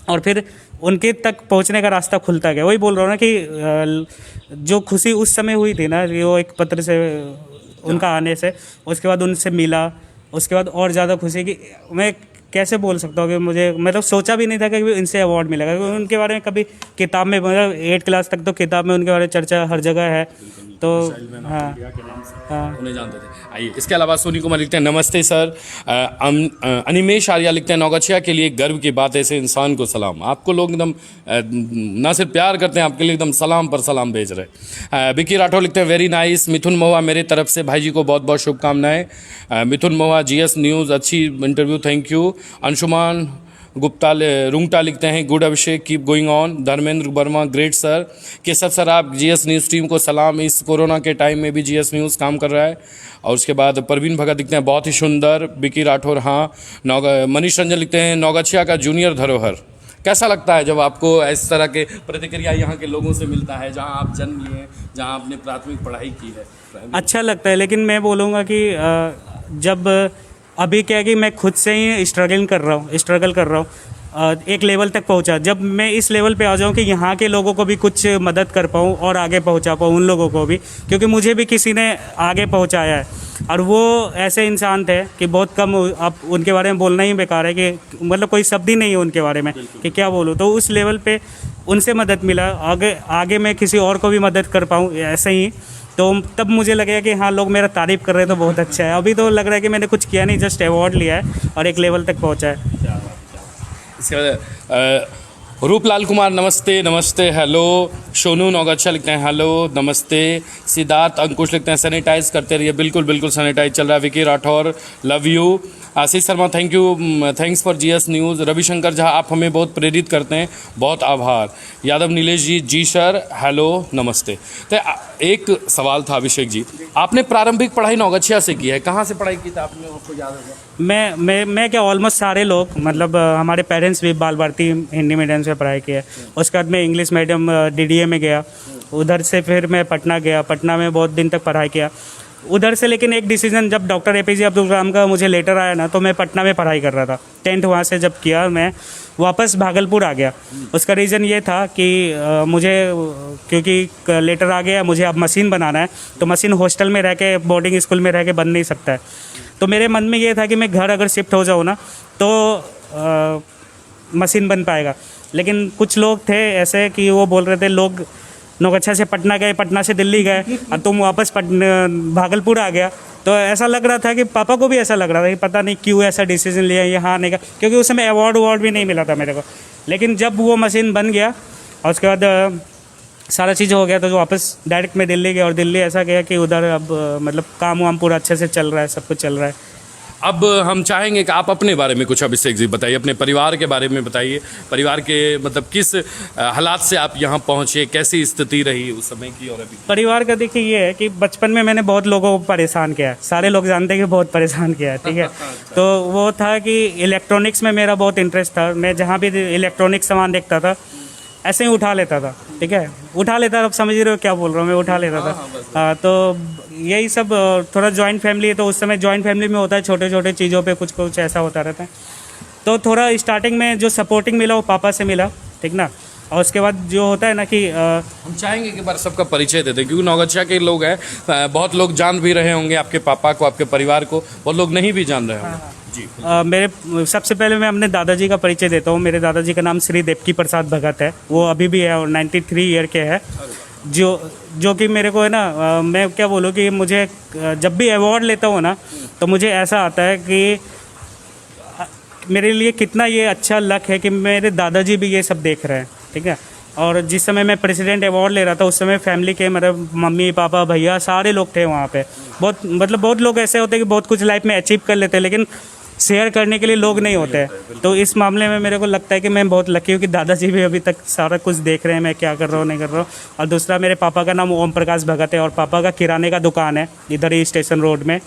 और फिर उनके तक पहुंचने का रास्ता खुलता गया। वही बोल रहा हूँ ना कि जो खुशी उस समय हुई थी ना, वो एक पत्र से उनका आने से, उसके बाद उनसे मिला, उसके बाद और ज़्यादा खुशी कि मैं कैसे बोल सकता हूँ कि मुझे, मतलब सोचा भी नहीं था कि इनसे अवार्ड मिलेगा। क्योंकि उनके बारे में कभी किताब में, मतलब 8 क्लास तक तो किताब में उनके बारे में चर्चा हर जगह है, तो हाँ उन्हें जानते थे। आइए, इसके अलावा सोनी कुमार लिखते हैं, नमस्ते सर। अनिमेश आर्या लिखते हैं, नौगछिया के लिए गर्व की बात, ऐसे इंसान को सलाम। आपको लोग एकदम ना सिर्फ प्यार करते हैं, आपके लिए एकदम सलाम पर सलाम भेज रहे। विकी राठौर लिखते हैं, वेरी नाइस। मिथुन महुआ, मेरे तरफ से भाई जी को बहुत बहुत शुभकामनाएं। मिथुन महुआ, GS न्यूज़, अच्छी interview, thank you. Anshuman Gupta Rungta लिखते हैं, good Abhishek, keep going on. Dharmendra Verma, great sir. Keshav sir, आप GS न्यूज़ टीम को सलाम, इस कोरोना के टाइम में भी GS न्यूज़ काम कर रहा है। और उसके बाद प्रवीण भगत लिखते हैं, बहुत ही सुंदर। विकी राठौर, हाँ। मनीष रंजन लिखते हैं, नौगछिया का जूनियर धरोहर। कैसा लगता है जब आपको इस तरह के प्रतिक्रिया यहाँ के लोगों से मिलता है, जहाँ आप जन्म लिए, जहाँ आपने प्राथमिक पढ़ाई की है? अच्छा लगता है, लेकिन मैं बोलूँगा कि जब अभी क्या है कि मैं खुद से ही स्ट्रगल कर रहा हूँ, एक लेवल तक पहुंचा। जब मैं इस लेवल पे आ जाऊं कि यहाँ के लोगों को भी कुछ मदद कर पाऊं और आगे पहुंचा पाऊं उन लोगों को भी, क्योंकि मुझे भी किसी ने आगे पहुंचाया है और वो ऐसे इंसान थे कि बहुत कम, अब उनके बारे में बोलना ही बेकार है कि मतलब कोई शब्द ही नहीं है उनके बारे में कि क्या बोलूँ। तो उस लेवल पे उनसे मदद मिला, आगे आगे मैं किसी और को भी मदद कर पाऊँ ऐसे ही। तो तब मुझे लगेगा कि हाँ लोग मेरा तारीफ़ कर रहे हैं तो बहुत अच्छा है। अभी तो लग रहा है कि मैंने कुछ किया नहीं, जस्ट अवार्ड लिया है और एक लेवल तक पहुँचा है। इसके बाद रूपलाल कुमार नमस्ते, नमस्ते, हेलो। सोनू नौगच्छा लिखते हैं हेलो, नमस्ते। सिद्धार्थ अंकुश लिखते हैं सैनिटाइज करते रहिए, बिल्कुल बिल्कुल सैनिटाइज चल रहा है। Vicky Rathore love you. Ashish Sharma thank you, thanks for GS news. Ravishankar Jha आप हमें बहुत प्रेरित करते हैं, बहुत आभार। यादव नीलेश जी जी सर हेलो नमस्ते। तो एक सवाल था अभिषेक जी, आपने प्रारंभिक पढ़ाई नौगच्छिया से की है, कहाँ से पढ़ाई की थी आपने, आपको याद होगा? मैं क्या ऑलमोस्ट सारे लोग, मतलब हमारे पेरेंट्स भी बाल भारती हिंदी मीडियम से पढ़ाई की है। उसके बाद मैं इंग्लिश मीडियम डीडीए में गया, उधर से फिर मैं पटना गया, पटना में बहुत दिन तक पढ़ाई किया उधर से। लेकिन एक डिसीजन जब डॉक्टर एपीजे अब्दुल कलाम का मुझे लेटर आया ना, तो मैं पटना में पढ़ाई कर रहा था। 10th वहाँ से जब किया, मैं वापस भागलपुर आ गया। उसका रीज़न ये था कि मुझे, क्योंकि लेटर आ गया मुझे अब मशीन बनाना है, तो मशीन हॉस्टल में रह के, बोर्डिंग स्कूल में रह के बन नहीं सकता है। तो मेरे मन में ये था कि मैं घर अगर शिफ्ट हो जाऊँ ना तो मशीन बन पाएगा। लेकिन कुछ लोग थे ऐसे कि वो बोल रहे थे, लोग नौगच्छा से पटना गए, पटना से दिल्ली गए और तुम वापस भागलपुर आ गया। तो ऐसा लग रहा था कि पापा को भी ऐसा लग रहा था कि पता नहीं क्यों ऐसा डिसीजन लिया यहाँ आने का, क्योंकि उस समय अवार्ड भी नहीं मिला था मेरे को। लेकिन जब वो मशीन बन गया और उसके बाद सारा चीज़ हो गया, तो वापस डायरेक्ट मैं दिल्ली गया। और दिल्ली ऐसा गया कि उधर अब मतलब काम वाम पूरा अच्छे से चल रहा है, सब कुछ चल रहा है। अब हम चाहेंगे कि आप अपने बारे में कुछ अभिषेक जी बताइए, अपने परिवार के बारे में बताइए। परिवार के मतलब किस हालात से आप यहाँ पहुँचे, कैसी स्थिति रही उस समय की और अभी? परिवार का देखिए ये है कि बचपन में मैंने बहुत लोगों को परेशान किया है, सारे लोग जानते हैं कि बहुत परेशान किया है, ठीक है। तो वो था कि इलेक्ट्रॉनिक्स में मेरा बहुत इंटरेस्ट था। मैं जहाँ भी इलेक्ट्रॉनिक सामान देखता था ऐसे ही उठा लेता था, ठीक है, उठा लेता था। अब समझ रहे हो क्या बोल रहा हूँ, मैं उठा लेता था। तो यही सब, थोड़ा जॉइंट फैमिली है, तो उस समय जॉइंट फैमिली में होता है, छोटे छोटे चीज़ों पे कुछ कुछ ऐसा होता रहता है। तो थोड़ा स्टार्टिंग में जो सपोर्टिंग मिला वो पापा से मिला, ठीक ना। और उसके बाद जो होता है ना कि हम चाहेंगे कि बार सबका परिचय दे दें, क्योंकि नौगच्छा के लोग हैं, बहुत लोग जान भी रहे होंगे आपके पापा को, आपके परिवार को, बहुत लोग नहीं भी जान रहे होंगे। जी मेरे सबसे पहले मैं अपने दादाजी का परिचय देता हूँ। मेरे दादाजी का नाम श्री देवकी प्रसाद भगत है, वो अभी भी है और 93 ईयर के है। जो कि मेरे को है ना, मैं क्या बोलूँ कि मुझे जब भी अवार्ड लेता हूँ ना, तो मुझे ऐसा आता है कि मेरे लिए कितना ये अच्छा लक है कि मेरे दादाजी भी ये सब देख रहे हैं, ठीक है। और जिस समय मैं प्रेसिडेंट अवार्ड ले रहा था, उस समय फैमिली के, मतलब मम्मी पापा भैया सारे लोग थे वहाँ पे। बहुत लोग ऐसे होते हैं कि बहुत कुछ लाइफ में अचीव कर लेते हैं, लेकिन शेयर करने के लिए लोग नहीं होते हैं। तो इस मामले में मेरे को लगता है कि मैं बहुत लकी हूँ कि दादाजी भी अभी तक सारा कुछ देख रहे हैं, मैं क्या कर रहा हूँ नहीं कर रहा हूँ। और दूसरा, मेरे पापा का नाम ओम प्रकाश भगत है और पापा का किराने का दुकान है इधर ही स्टेशन रोड में।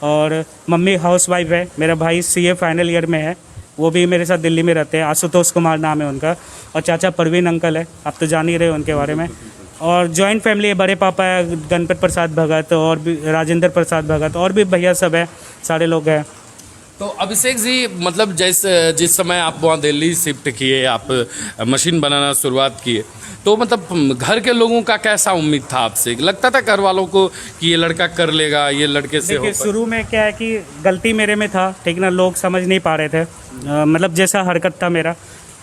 और मम्मी हाउस वाइफ है। मेरा भाई CA फाइनल ईयर में है, वो भी मेरे साथ दिल्ली में रहते हैं, आशुतोष कुमार नाम है उनका। और चाचा परवीन अंकल है, आप तो जान ही रहे हो उनके बारे में। और जॉइंट फैमिली है, बड़े पापा है गणपत प्रसाद भगत और भी राजेंद्र प्रसाद भगत, और भी भैया सब है, सारे लोग हैं। तो अभिषेक जी, मतलब जिस समय आप वहाँ दिल्ली शिफ्ट किए, आप मशीन बनाना शुरुआत किए, तो मतलब घर के लोगों का कैसा उम्मीद था आपसे? लगता था घर वालों को कि ये लड़का कर लेगा, ये लड़के से? देखिए, शुरू में क्या है कि गलती मेरे में था, ठीक ना, लोग समझ नहीं पा रहे थे मतलब जैसा हरकत था मेरा।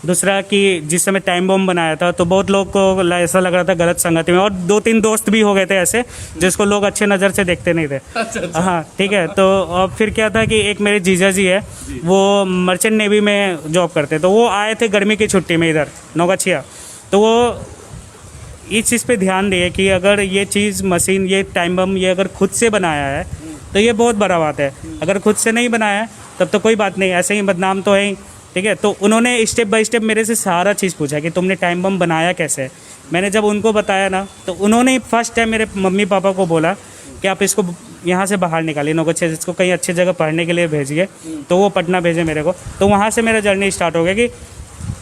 दूसरा कि जिस समय टाइम बम बनाया था, तो बहुत लोग को ऐसा लग रहा था गलत संगति में, और 2-3 दोस्त भी हो गए थे ऐसे जिसको लोग अच्छे नज़र से देखते नहीं थे। अच्छा। हाँ, ठीक है। तो अब फिर क्या था कि एक मेरे जीजा जी है, वो मर्चेंट नेवी में जॉब करते, तो वो आए थे गर्मी की छुट्टी में इधर नौगच्छिया। तो वो इस चीज़ पे ध्यान दिए कि अगर ये चीज़ मशीन, ये टाइम बम, ये अगर खुद से बनाया है तो ये बहुत बड़ा बात है। अगर खुद से नहीं बनाया है तब तो कोई बात नहीं, ऐसे ही बदनाम तो है ही, ठीक है। तो उन्होंने स्टेप बाय स्टेप मेरे से सारा चीज़ पूछा कि तुमने टाइम बम बनाया कैसे। मैंने जब उनको बताया ना, तो उन्होंने फर्स्ट टाइम मेरे मम्मी पापा को बोला कि आप इसको यहाँ से बाहर निकालिए, नौगच्छिया, इसको कहीं अच्छी जगह पढ़ने के लिए भेजिए। तो वो पटना भेजे मेरे को। तो वहाँ से मेरा जर्नी स्टार्ट हो गया कि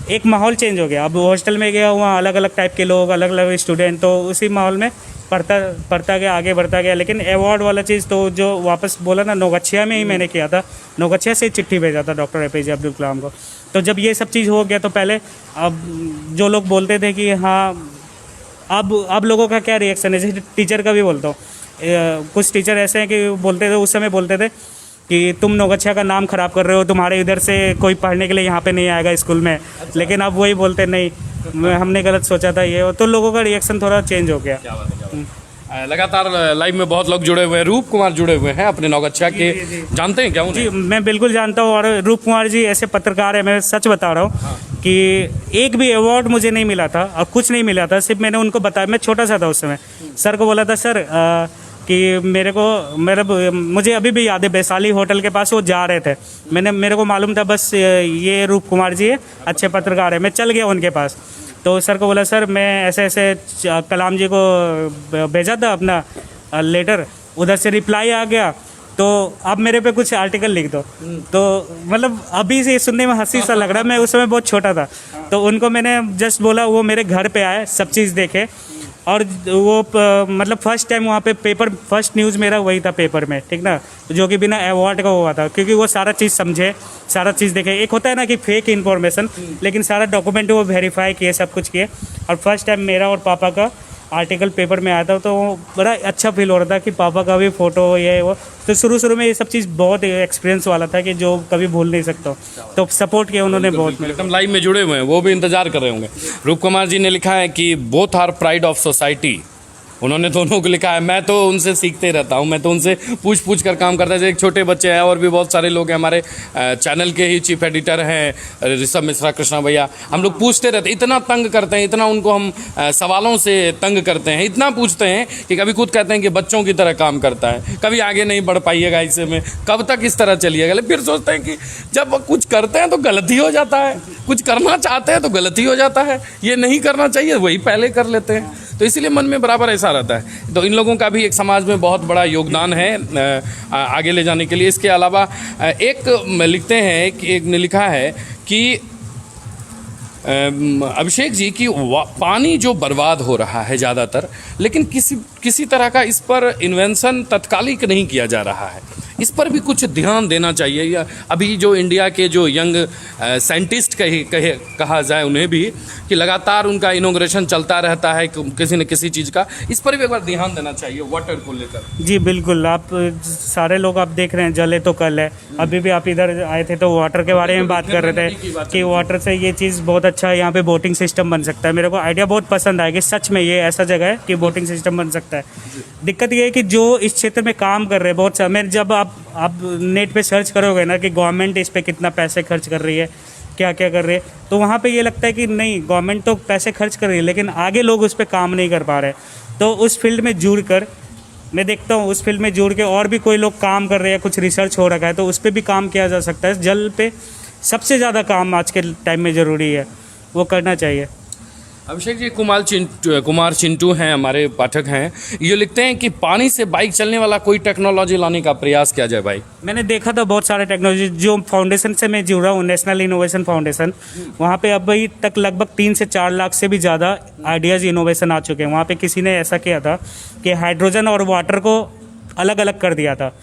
एक माहौल चेंज हो गया। अब हॉस्टल में गया, वहाँ अलग अलग टाइप के लोग, अलग अलग स्टूडेंट, तो उसी माहौल में पढ़ता गया, आगे बढ़ता गया। लेकिन अवार्ड वाला चीज़ तो जो वापस बोला ना, नौगछिया में ही मैंने किया था, नौगछिया से चिट्ठी भेजा था डॉक्टर APJ अब्दुल कलाम को। तो जब ये सब चीज़ हो गया तो पहले अब जो लोग बोलते थे कि हाँ, अब लोगों का क्या रिएक्शन है, जैसे टीचर का भी बोलता हूँ, कुछ टीचर ऐसे हैं कि बोलते थे, उस समय बोलते थे कि तुम नौगछिया का नाम खराब कर रहे हो, तुम्हारे इधर से कोई पढ़ने के लिए यहाँ पे नहीं आएगा स्कूल में। लेकिन अब वही बोलते नहीं, हमने गलत सोचा था ये, तो लोगों का रिएक्शन थोड़ा चेंज हो गया। क्या बात है, क्या बात है। लगातार लाइव में बहुत लोग जुड़े हुए हैं। रूप कुमार जुड़े हुए हैं अपने नौगछिया के, जानते हैं क्या उन्हें? जी, मैं बिल्कुल जानता हूँ। और रूप कुमार जी ऐसे पत्रकार है, मैं सच बता रहा हूँ कि एक भी अवार्ड मुझे नहीं मिला था और कुछ नहीं मिला था। सिर्फ मैंने उनको बताया, मैं छोटा सा था उस समय, सर को बोला था सर कि मुझे अभी भी याद है, वैशाली होटल के पास वो जा रहे थे, मेरे को मालूम था बस ये रूप कुमार जी है, अच्छे पत्रकार है। मैं चल गया उनके पास, तो सर को बोला सर मैं ऐसे ऐसे कलाम जी को भेजा था अपना लेटर, उधर से रिप्लाई आ गया, तो अब मेरे पे कुछ आर्टिकल लिख दो। तो मतलब अभी से सुनने में हंसी सा लग रहा है, मैं उस समय बहुत छोटा था। तो उनको मैंने जस्ट बोला, वो मेरे घर पे आए, सब चीज़ देखे, और वो मतलब फर्स्ट टाइम वहाँ पे पेपर, फर्स्ट न्यूज़ मेरा वही था पेपर में, ठीक ना, जो कि बिना अवार्ड का हुआ था, क्योंकि वो सारा चीज़ समझे, सारा चीज़ देखे। एक होता है ना कि फेक इन्फॉर्मेशन, लेकिन सारा डॉक्यूमेंट वो वेरीफाई किए, सब कुछ किए, और फर्स्ट टाइम मेरा और पापा का आर्टिकल पेपर में आया था। तो बड़ा अच्छा फील हो रहा था कि पापा का भी फ़ोटो ये वो। तो शुरू में ये सब चीज़ बहुत एक्सपीरियंस वाला था कि जो कभी भूल नहीं सकता। तो सपोर्ट किया उन्होंने बहुत। एकदम लाइव में जुड़े हुए हैं, वो भी इंतजार कर रहे होंगे। रूप कुमार जी ने लिखा है कि both are pride of society. उन्होंने दोनों को लिखा है। मैं तो उनसे सीखते रहता हूँ, मैं तो उनसे पूछ कर काम करता है। एक छोटे बच्चे हैं और भी बहुत सारे लोग हैं, हमारे चैनल के ही चीफ एडिटर हैं ऋषभ मिश्रा, कृष्णा भैया। हम लोग पूछते रहते, इतना तंग करते हैं, इतना उनको हम सवालों से तंग करते हैं, इतना पूछते हैं कि कभी खुद कहते हैं कि बच्चों की तरह काम करता है, कभी आगे नहीं बढ़ पाइएगा इससे में, कब तक इस तरह चलिएगा। फिर सोचते हैं कि जब कुछ करते हैं तो गलती हो जाता है, कुछ करना चाहते हैं तो गलती हो जाता है, ये नहीं करना चाहिए वही पहले कर लेते हैं। तो इसीलिए मन में बराबर ऐसा रहता है। तो इन लोगों का भी एक समाज में बहुत बड़ा योगदान है आगे ले जाने के लिए। इसके अलावा एक लिखते हैं कि एक ने लिखा है कि अभिषेक जी की पानी जो बर्बाद हो रहा है ज़्यादातर, लेकिन किसी तरह का इस पर इन्वेंशन तत्कालिक नहीं किया जा रहा है, इस पर भी कुछ ध्यान देना चाहिए। या अभी जो इंडिया के जो यंग साइंटिस्ट कहा जाए उन्हें भी, कि लगातार उनका इनोग्रेशन चलता रहता है किसी न किसी चीज़ का, इस पर भी एक बार ध्यान देना चाहिए वाटर को लेकर। जी बिल्कुल, आप सारे लोग आप देख रहे हैं, जल है तो कल है। अभी भी आप इधर आए थे तो वाटर के बारे में बात कर रहे थे कि वाटर से ये चीज़ बहुत अच्छा है, यहाँ पे बोटिंग सिस्टम बन सकता है। मेरे को आइडिया बहुत पसंद आया कि सच में ये ऐसा जगह है कि बोटिंग सिस्टम बन सकता है। दिक्कत ये है कि जो इस क्षेत्र में काम कर रहे हैं बहुत समय, जब आप नेट पे सर्च करोगे ना कि गवर्नमेंट इस पे कितना पैसे खर्च कर रही है, क्या क्या कर रही है, तो वहाँ पे ये लगता है कि नहीं, गवर्नमेंट तो पैसे खर्च कर रही है लेकिन आगे लोग उस पर काम नहीं कर पा रहे। तो उस फील्ड में जुड़ कर मैं देखता हूँ, उस फील्ड में जुड़ के और भी कोई लोग काम कर रहे हैं, कुछ रिसर्च हो रखा है, तो उस पर भी काम किया जा सकता है। जल पे सबसे ज़्यादा काम आज के टाइम में ज़रूरी है, वो करना चाहिए। अभिषेक जी, कुमार चिंटू हैं, हमारे पाठक हैं, ये लिखते हैं कि पानी से बाइक चलने वाला कोई टेक्नोलॉजी लाने का प्रयास किया जाए। भाई मैंने देखा था बहुत सारे टेक्नोलॉजी, जो फाउंडेशन से मैं जुड़ा हूँ, नेशनल इनोवेशन फाउंडेशन, वहाँ पे अभी तक लगभग 3 से 4 लाख से भी ज़्यादा आइडियाज़ इनोवेशन आ चुके हैं। वहाँ पे किसी ने ऐसा किया था कि हाइड्रोजन और वाटर को अलग अलग कर दिया था,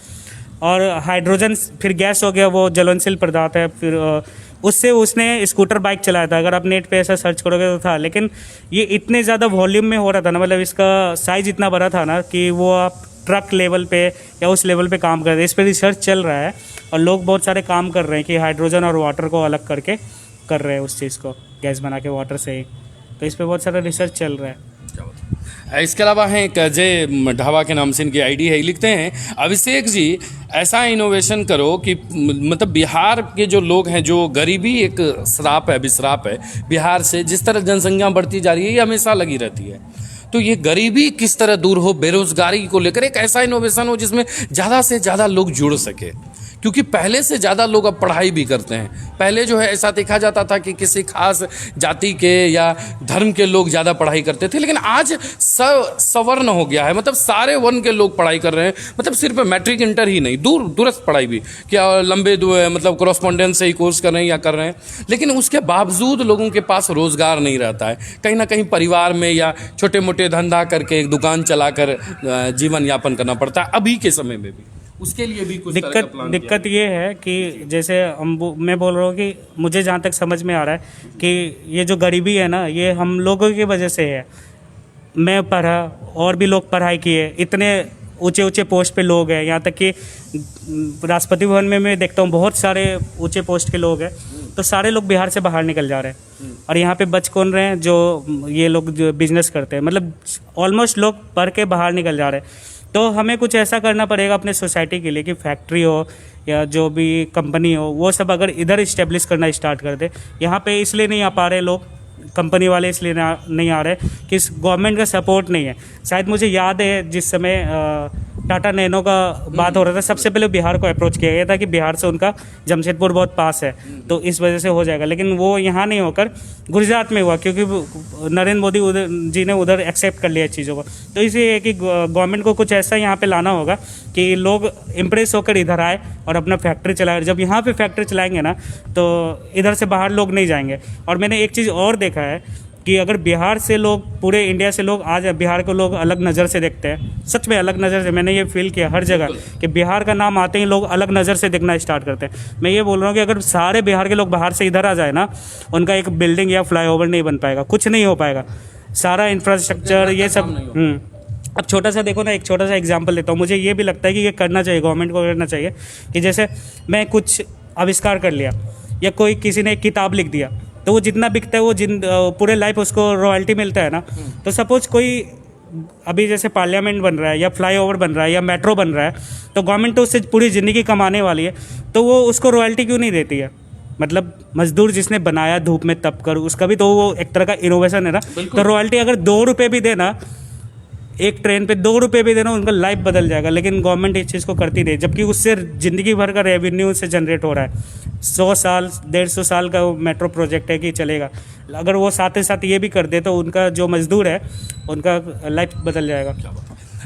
और हाइड्रोजन फिर गैस हो गया, वो ज्वलनशील पदार्थ है, फिर उससे उसने स्कूटर बाइक चलाया था। अगर आप नेट पे ऐसा सर्च करोगे तो था, लेकिन ये इतने ज़्यादा वॉल्यूम में हो रहा था ना, मतलब इसका साइज़ इतना बड़ा था ना कि वो आप ट्रक लेवल पे या उस लेवल पे काम कर रहे हैं। इस पर रिसर्च चल रहा है और लोग बहुत सारे काम कर रहे हैं कि हाइड्रोजन और वाटर को अलग करके कर रहे हैं उस चीज़ को, गैस बना के वाटर से ही। तो इस पर बहुत सारा रिसर्च चल रहा है। इसके अलावा हैं एक अजय ढाबा के नाम से इनकी आईडी है, लिखते हैं अभिषेक जी ऐसा इनोवेशन करो कि मतलब बिहार के जो लोग हैं, जो गरीबी एक श्राप है, अभिश्राप है बिहार से, जिस तरह जनसंख्या बढ़ती जा रही है ये हमेशा लगी रहती है, तो ये गरीबी किस तरह दूर हो, बेरोजगारी को लेकर एक ऐसा इनोवेशन हो जिसमें ज़्यादा से ज़्यादा लोग जुड़ सके। क्योंकि पहले से ज़्यादा लोग अब पढ़ाई भी करते हैं। पहले जो है ऐसा देखा जाता था कि किसी खास जाति के या धर्म के लोग ज़्यादा पढ़ाई करते थे, लेकिन आज सवर्ण हो गया है, मतलब सारे वर्ण के लोग पढ़ाई कर रहे हैं। मतलब सिर्फ मैट्रिक इंटर ही नहीं, दूरस्थ पढ़ाई भी, क्या लंबे मतलब कॉरेस्पॉन्डेंस से ही कोर्स कर रहे हैं या कर रहे हैं, लेकिन उसके बावजूद लोगों के पास रोज़गार नहीं रहता है। कहीं ना कहीं परिवार में या छोटे मोटे धंधा करके एक दुकान चलाकर जीवन यापन करना पड़ता है अभी के समय में भी। उसके लिए भी कुछ तरह का प्लान किया दिक्कत ये है कि जैसे मैं बोल रहा हूँ कि मुझे जहाँ तक समझ में आ रहा है कि ये जो गरीबी है ना, ये हम लोगों की वजह से है। मैं पढ़ा, और भी लोग पढ़ाई किए, इतने ऊंचे ऊंचे पोस्ट पे लोग हैं, यहाँ तक कि राष्ट्रपति भवन में मैं देखता हूँ बहुत सारे ऊंचे पोस्ट के लोग हैं, तो सारे लोग बिहार से बाहर निकल जा रहे हैं। और यहाँ पे बच कौन रहे हैं? जो ये लोग जो बिजनेस करते हैं, मतलब ऑलमोस्ट लोग पढ़ के बाहर निकल जा रहे हैं। तो हमें कुछ ऐसा करना पड़ेगा अपने सोसाइटी के लिए कि फैक्ट्री हो या जो भी कंपनी हो, वो सब अगर इधर इस्टेब्लिश करना स्टार्ट कर दे। यहाँ पे इसलिए नहीं आ पा रहे लोग, कंपनी वाले इसलिए नहीं आ रहे कि गवर्नमेंट का सपोर्ट नहीं है। शायद मुझे याद है जिस समय टाटा नैनो का बात हो रहा था, सबसे पहले बिहार को अप्रोच किया गया था कि बिहार से उनका जमशेदपुर बहुत पास है, तो इस वजह से हो जाएगा। लेकिन वो यहाँ नहीं होकर गुजरात में हुआ, क्योंकि नरेंद्र मोदी जी ने उधर एक्सेप्ट कर लिया चीज़ों को। तो इसलिए कि गवर्नमेंट को कुछ ऐसा यहाँ पे लाना होगा कि लोग इम्प्रेस होकर इधर आए और अपना फैक्ट्री चलाए। जब यहाँ पे फैक्ट्री चलाएंगे ना, तो इधर से बाहर लोग नहीं जाएंगे। और मैंने एक चीज़ और देखा है कि अगर बिहार से लोग, पूरे इंडिया से लोग आज बिहार को लोग अलग नज़र से देखते हैं, सच में अलग नज़र से। मैंने ये फील किया हर जगह कि बिहार का नाम आते ही लोग अलग नज़र से देखना स्टार्ट करते हैं। मैं ये बोल रहा हूँ कि अगर सारे बिहार के लोग बाहर से इधर आ जाए ना, उनका एक बिल्डिंग या फ्लाईओवर नहीं बन पाएगा, कुछ नहीं हो पाएगा। सारा इंफ्रास्ट्रक्चर ये सब अब छोटा सा देखो ना, एक छोटा सा एग्जांपल देता हूँ। मुझे ये भी लगता है कि ये करना चाहिए, गवर्नमेंट को करना चाहिए कि जैसे मैं कुछ आविष्कार कर लिया या कोई किसी ने एक किताब लिख दिया, तो वो जितना बिकता है वो पूरे लाइफ उसको रॉयल्टी मिलता है ना। तो सपोज कोई अभी जैसे पार्लियामेंट बन रहा है या फ्लाईओवर बन रहा है या मेट्रो बन रहा है, तो गवर्नमेंट तो उससे पूरी ज़िंदगी कमाने वाली है, तो वो उसको रॉयल्टी क्यों नहीं देती है? मतलब मजदूर जिसने बनाया धूप में तप कर, उसका भी तो वो एक तरह का इनोवेशन है ना। तो रॉयल्टी अगर 2 रुपये भी देना, एक ट्रेन पे 2 रुपये भी देना, उनका लाइफ बदल जाएगा। लेकिन गवर्नमेंट इस चीज़ को करती नहीं, जबकि उससे ज़िंदगी भर का रेवेन्यू से जनरेट हो रहा है। 100 साल 150 साल का मेट्रो प्रोजेक्ट है कि चलेगा। अगर वो साथ ही साथ ये भी कर दे, तो उनका जो मजदूर है उनका लाइफ बदल जाएगा।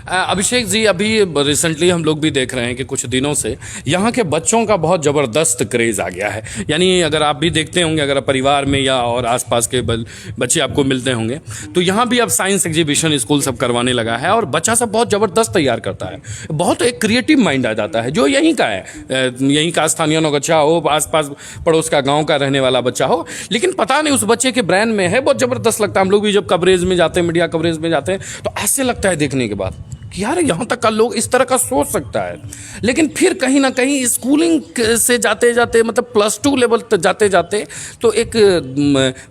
अभिषेक जी, अभी रिसेंटली हम लोग भी देख रहे हैं कि कुछ दिनों से यहाँ के बच्चों का बहुत ज़बरदस्त क्रेज़ आ गया है। यानी अगर आप भी देखते होंगे, अगर परिवार में या और आसपास के बच्चे आपको मिलते होंगे, तो यहाँ भी अब साइंस एग्जीबिशन स्कूल सब करवाने लगा है और बच्चा सब बहुत ज़बरदस्त तैयार करता है। बहुत एक क्रिएटिव माइंड आ जाता है जो यहीं का है, यहीं का स्थानीय बच्चा हो, आसपास पड़ोस का गाँव का रहने वाला बच्चा हो, लेकिन पता नहीं उस बच्चे के ब्रेन में है, बहुत ज़बरदस्त लगता है। हम लोग भी जब कवरेज में जाते हैं, मीडिया कवरेज में जाते हैं, तो ऐसे लगता है देखने के बाद कि यार यहाँ तक का लोग इस तरह का सोच सकता है। लेकिन फिर कहीं ना कहीं स्कूलिंग से जाते जाते, मतलब +2 लेवल तक जाते जाते, तो एक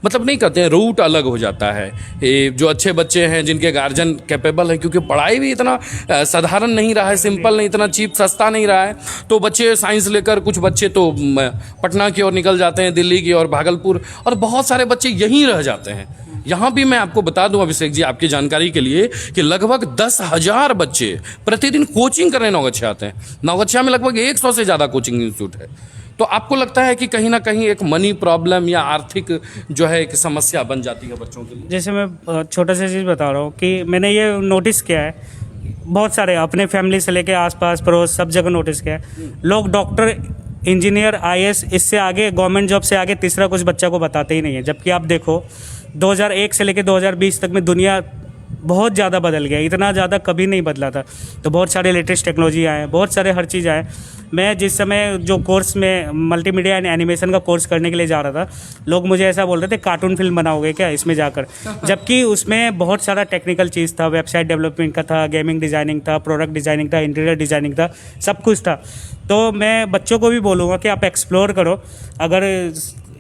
मतलब नहीं कहते हैं, रूट अलग हो जाता है। ये जो अच्छे बच्चे हैं, जिनके गार्जियन कैपेबल है, क्योंकि पढ़ाई भी इतना साधारण नहीं रहा है, सिंपल नहीं, इतना चीप सस्ता नहीं रहा है, तो बच्चे साइंस लेकर, कुछ बच्चे तो पटना की ओर निकल जाते हैं, दिल्ली की ओर, भागलपुर, और बहुत सारे बच्चे यहीं रह जाते हैं। यहाँ भी मैं आपको बता दूं अभिषेक जी, आपकी जानकारी के लिए, कि लगभग 10,000 बच्चे प्रतिदिन कोचिंग करने नौगछिया आते हैं। नौगछिया में लगभग 100 से ज़्यादा कोचिंग इंस्टीट्यूट है। तो आपको लगता है कि कहीं ना कहीं एक मनी प्रॉब्लम या आर्थिक जो है एक समस्या बन जाती है बच्चों के लिए? जैसे मैं छोटा सा चीज़ बता रहा हूँ कि मैंने ये नोटिस किया है, बहुत सारे अपने फैमिली से लेके आसपास पड़ोस सब जगह नोटिस किया है। लोग डॉक्टर, इंजीनियर, IAS, इससे आगे गवर्नमेंट जॉब से आगे तीसरा कुछ बच्चा को बताते ही नहीं है। जबकि आप देखो 2001 से लेकर 2020 तक में दुनिया बहुत ज़्यादा बदल गया, इतना ज़्यादा कभी नहीं बदला था। तो बहुत सारे लेटेस्ट टेक्नोलॉजी आए, बहुत सारे हर चीज़ आए। मैं जिस समय जो कोर्स में मल्टीमीडिया एंड एनिमेशन का कोर्स करने के लिए जा रहा था, लोग मुझे ऐसा बोल रहे थे, कार्टून फिल्म बनाओगे क्या इसमें जाकर? जबकि उसमें बहुत सारा टेक्निकल चीज़ था, वेबसाइट डेवलपमेंट का था, गेमिंग डिज़ाइनिंग था, प्रोडक्ट डिज़ाइनिंग था, इंटीरियर डिज़ाइनिंग था, सब कुछ था। तो मैं बच्चों को भी बोलूँगा कि आप एक्सप्लोर करो। अगर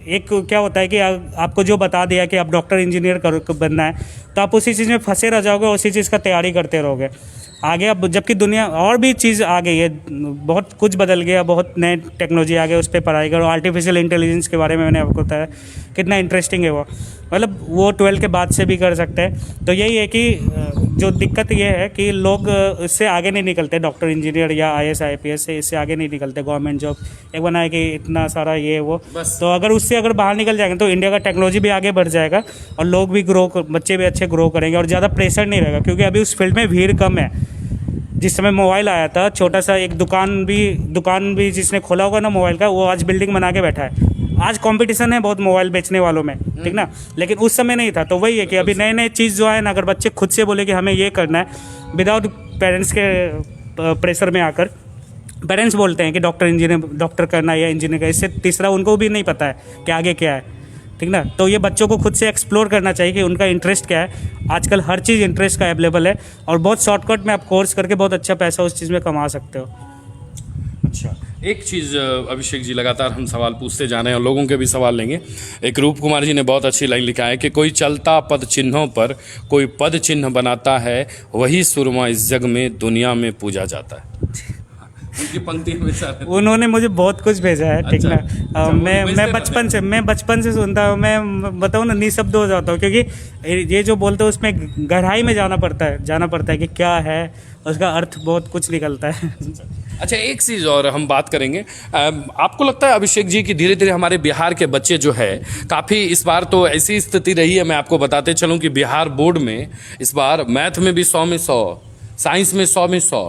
एक क्या होता है कि आपको जो बता दिया कि आप डॉक्टर इंजीनियर बनना है, तो आप उसी चीज़ में फंसे रह जाओगे, उसी चीज़ का तैयारी करते रहोगे। आगे अब, जबकि दुनिया और भी चीज़ आ गई है, बहुत कुछ बदल गया, बहुत नए टेक्नोलॉजी आ गई, उस पर पढ़ाई करो। आर्टिफिशियल इंटेलिजेंस के बारे में मैंने आपको बताया, कितना इंटरेस्टिंग है वो, मतलब वो 12 के बाद से भी कर सकते हैं। तो यही है कि जो दिक्कत ये है कि लोग इससे आगे नहीं निकलते, डॉक्टर इंजीनियर या IAS IPS से इससे आगे नहीं निकलते। गवर्नमेंट जॉब एक बनाए कि इतना सारा ये वो, तो अगर उससे अगर बाहर निकल जाएंगे तो इंडिया का टेक्नोलॉजी भी आगे बढ़ जाएगा और लोग भी बच्चे भी अच्छे ग्रो करेंगे और ज़्यादा प्रेशर नहीं रहेगा, क्योंकि अभी उस फील्ड में भीड़ कम है। जिस समय मोबाइल आया था, छोटा सा एक दुकान भी जिसने खोला होगा ना मोबाइल का, वो आज बिल्डिंग बना के बैठा है। आज कंपटीशन है बहुत मोबाइल बेचने वालों में, ठीक ना, लेकिन उस समय नहीं था। तो वही है कि अभी नए नए चीज़ जो है ना, अगर बच्चे खुद से बोले कि हमें ये करना है विदाउट पेरेंट्स के प्रेशर में आकर, पेरेंट्स बोलते हैं कि डॉक्टर करना है या इंजीनियर का, इससे तीसरा उनको भी नहीं पता है कि आगे क्या है, ठीक ना। तो ये बच्चों को खुद से एक्सप्लोर करना चाहिए कि उनका इंटरेस्ट क्या है। आजकल हर चीज़ इंटरेस्ट का अवेलेबल है और बहुत शॉर्टकट में आप कोर्स करके बहुत अच्छा पैसा उस चीज़ में कमा सकते हो। अच्छा, एक चीज़ अभिषेक जी, लगातार हम सवाल पूछते जा रहे हैं और लोगों के भी सवाल लेंगे। एक रूप कुमार जी ने बहुत अच्छी लाइन लिखा है कि कोई चलता पद चिन्हों पर कोई पद चिन्ह बनाता है, वही सुरमा इस जग में दुनिया में पूजा जाता है। उनकी पंक्ति हमेशा उन्होंने मुझे बहुत कुछ भेजा है, ठीक ना। अच्छा, मैं बचपन से सुनता हूँ, मैं बताऊँ ना, निःशब्द हो जाता हूँ, क्योंकि ये जो बोलते हैं उसमें गहराई में जाना पड़ता है कि क्या है, उसका अर्थ बहुत कुछ निकलता है। अच्छा, एक चीज़ और हम बात करेंगे। आपको लगता है अभिषेक जी कि धीरे धीरे हमारे बिहार के बच्चे जो है, काफ़ी इस बार तो ऐसी स्थिति रही है, मैं आपको बताते चलूँ कि बिहार बोर्ड में इस बार मैथ में भी 100 में 100, साइंस में 100 में 100,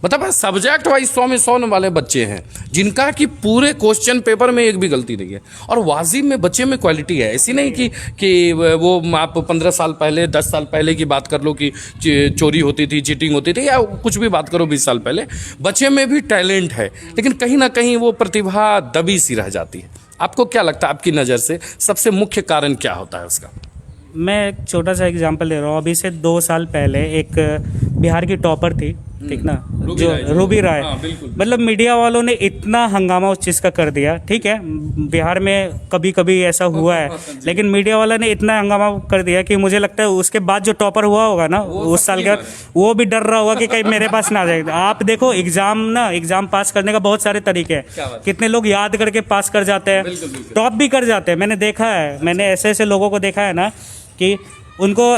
मतलब सब्जेक्ट वाइज 100 में 100 वाले बच्चे हैं, जिनका कि पूरे क्वेश्चन पेपर में एक भी गलती नहीं है। और वाजिब में बच्चे में क्वालिटी है, ऐसी नहीं कि वो आप 15 साल पहले 10 साल पहले की बात कर लो कि चोरी होती थी, चीटिंग होती थी, या कुछ भी बात करो 20 साल पहले, बच्चे में भी टैलेंट है, लेकिन कहीं ना कहीं वो प्रतिभा दबी सी रह जाती है। आपको क्या लगता है, आपकी नज़र से सबसे मुख्य कारण क्या होता है उसका? मैं एक छोटा सा एग्जांपल ले रहा हूँ। अभी से 2 साल पहले एक बिहार की टॉपर थी, ठीक ना, जो रूबी राय, मतलब मीडिया वालों ने इतना हंगामा उस चीज़ का कर दिया, ठीक है, बिहार में कभी कभी ऐसा हुआ है, लेकिन मीडिया वाला ने इतना हंगामा कर दिया कि मुझे लगता है उसके बाद जो टॉपर हुआ होगा ना उस साल के, वो भी डर रहा होगा कि कहीं मेरे पास ना आ जाए। आप देखो एग्जाम पास करने का बहुत सारे तरीके हैं, कितने लोग याद करके पास कर जाते हैं, टॉप भी कर जाते हैं। मैंने देखा है, मैंने ऐसे लोगों को देखा है ना कि उनको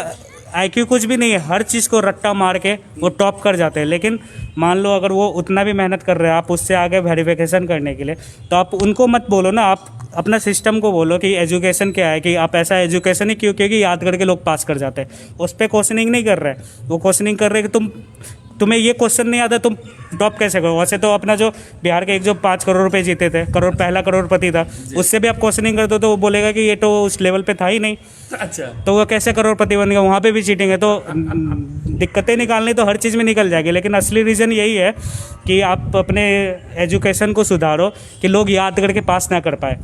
IQ कुछ भी नहीं है, हर चीज़ को रट्टा मार के वो टॉप कर जाते हैं। लेकिन मान लो अगर वो उतना भी मेहनत कर रहे हैं आप उससे आगे वेरिफिकेशन करने के लिए, तो आप उनको मत बोलो ना, आप अपना सिस्टम को बोलो कि एजुकेशन क्या है, कि आप ऐसा एजुकेशन ही क्यों, क्योंकि याद करके लोग पास कर जाते हैं। उस पर क्वेश्चनिंग नहीं कर रहे, वो क्वेश्चनिंग कर रहे कि तुम्हें ये क्वेश्चन नहीं आता, तुम टॉप कैसे करो। वैसे तो अपना जो बिहार के एक जो 5 करोड़ रुपए जीते थे, पहला करोड़पति था, उससे भी आप क्वेश्चनिंग कर दो तो वो बोलेगा कि ये तो उस लेवल पे था ही नहीं। अच्छा, तो वो कैसे करोड़पति बन गया, वहाँ पे भी चीटिंग है। तो दिक्कतें निकालनी तो हर चीज़ में निकल जाएगी, लेकिन असली रीज़न यही है कि आप अपने एजुकेशन को सुधारो कि लोग याद करके पास ना कर पाए।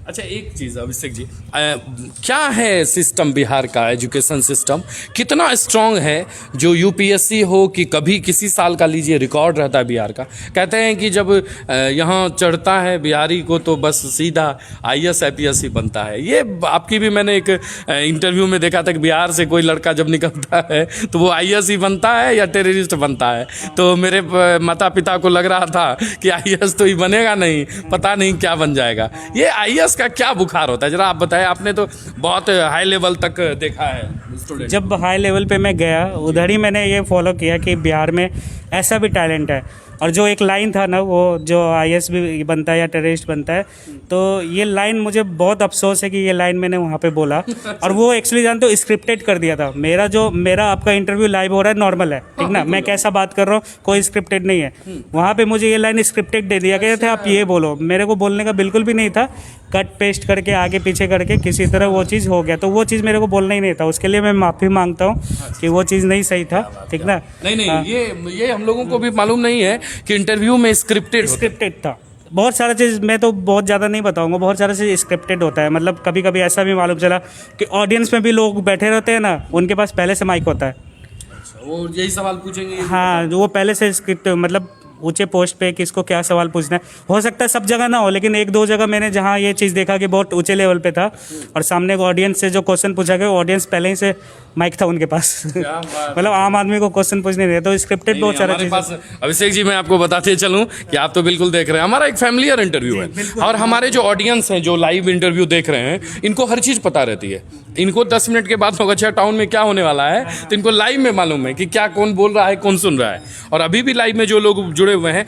अच्छा, एक चीज़ अभिषेक जी, क्या है सिस्टम बिहार का, एजुकेशन सिस्टम कितना स्ट्रांग है जो UPSC हो कि कभी किसी साल का लीजिए रिकॉर्ड रहता है बिहार का। कहते हैं कि जब यहाँ चढ़ता है बिहारी को तो बस सीधा IAS IPS ही बनता है। ये आपकी भी मैंने एक इंटरव्यू में देखा था कि बिहार से कोई लड़का जब निकलता है तो वो IAS ही बनता है या टेररिस्ट बनता है। तो मेरे माता पिता को लग रहा था कि IAS तो ही बनेगा नहीं, पता नहीं क्या बन जाएगा। ये IAS का क्या बुखार होता है, जरा आप बताएं। आपने तो बहुत हाई लेवल तक देखा है स्टूडेंट। जब हाई लेवल पे मैं गया उधर ही मैंने ये फॉलो किया कि बिहार में ऐसा भी टैलेंट है। और जो एक लाइन था ना, वो जो IAS भी बनता है या टेररिस्ट बनता है, तो ये लाइन मुझे बहुत अफसोस है कि ये लाइन मैंने वहाँ पे बोला। और वो एक्चुअली जानते हो स्क्रिप्टेड कर दिया था। मेरा आपका इंटरव्यू लाइव हो रहा है, नॉर्मल है, ठीक ना, मैं कैसा बात कर रहा हूँ, कोई स्क्रिप्टेड नहीं है। वहाँ पे मुझे ये लाइन स्क्रिप्टेड दे दिया गया था, आप ये बोलो। मेरे को बोलने का बिल्कुल भी नहीं था, कट पेस्ट करके आगे पीछे करके किसी तरह वो चीज़ हो गया। तो वो चीज़ मेरे को बोलना ही नहीं था, उसके लिए मैं माफ़ी मांगता हूँ कि वो चीज़ नहीं सही था, ठीक ना। नहीं, ये हम लोगों को भी मालूम नहीं है कि इंटरव्यू में स्क्रिप्टेड था। बहुत सारा चीज़, मैं तो बहुत ज़्यादा नहीं बताऊंगा, बहुत सारा चीज़ स्क्रिप्टेड होता है। मतलब कभी कभी ऐसा भी मालूम चला कि ऑडियंस में भी लोग बैठे रहते हैं ना, उनके पास पहले से माइक होता है। वो यही सवाल पूछेंगे। हाँ, वो पहले से स्क्रिप्ट, मतलब ऊंचे पोस्ट पे किसको क्या सवाल पूछना है। हो सकता है सब जगह ना हो, लेकिन एक दो जगह मैंने जहाँ ये चीज़ देखा कि बहुत ऊंचे लेवल पे था और सामने ऑडियंस से जो क्वेश्चन पूछा गया, ऑडियंस पहले ही से माइक था उनके पास मतलब आम आदमी को क्वेश्चन पूछने नहीं, तो स्क्रिप्टेड बहुत सारा हमारे चीज़। पास अभिषेक जी, मैं आपको बताते चलूं कि आप तो बिल्कुल देख रहे हैं, हमारा एक फैमिलियर इंटरव्यू है और हमारे जो ऑडियंस हैं जो लाइव इंटरव्यू देख रहे हैं, इनको हर चीज़ पता रहती है। इनको 10 मिनट के बाद नौगछिया टाउन में क्या होने वाला है तो इनको लाइव में मालूम है कि क्या कौन बोल रहा है, कौन सुन रहा है। और अभी भी लाइव में जो लोग जुड़े हुए हैं,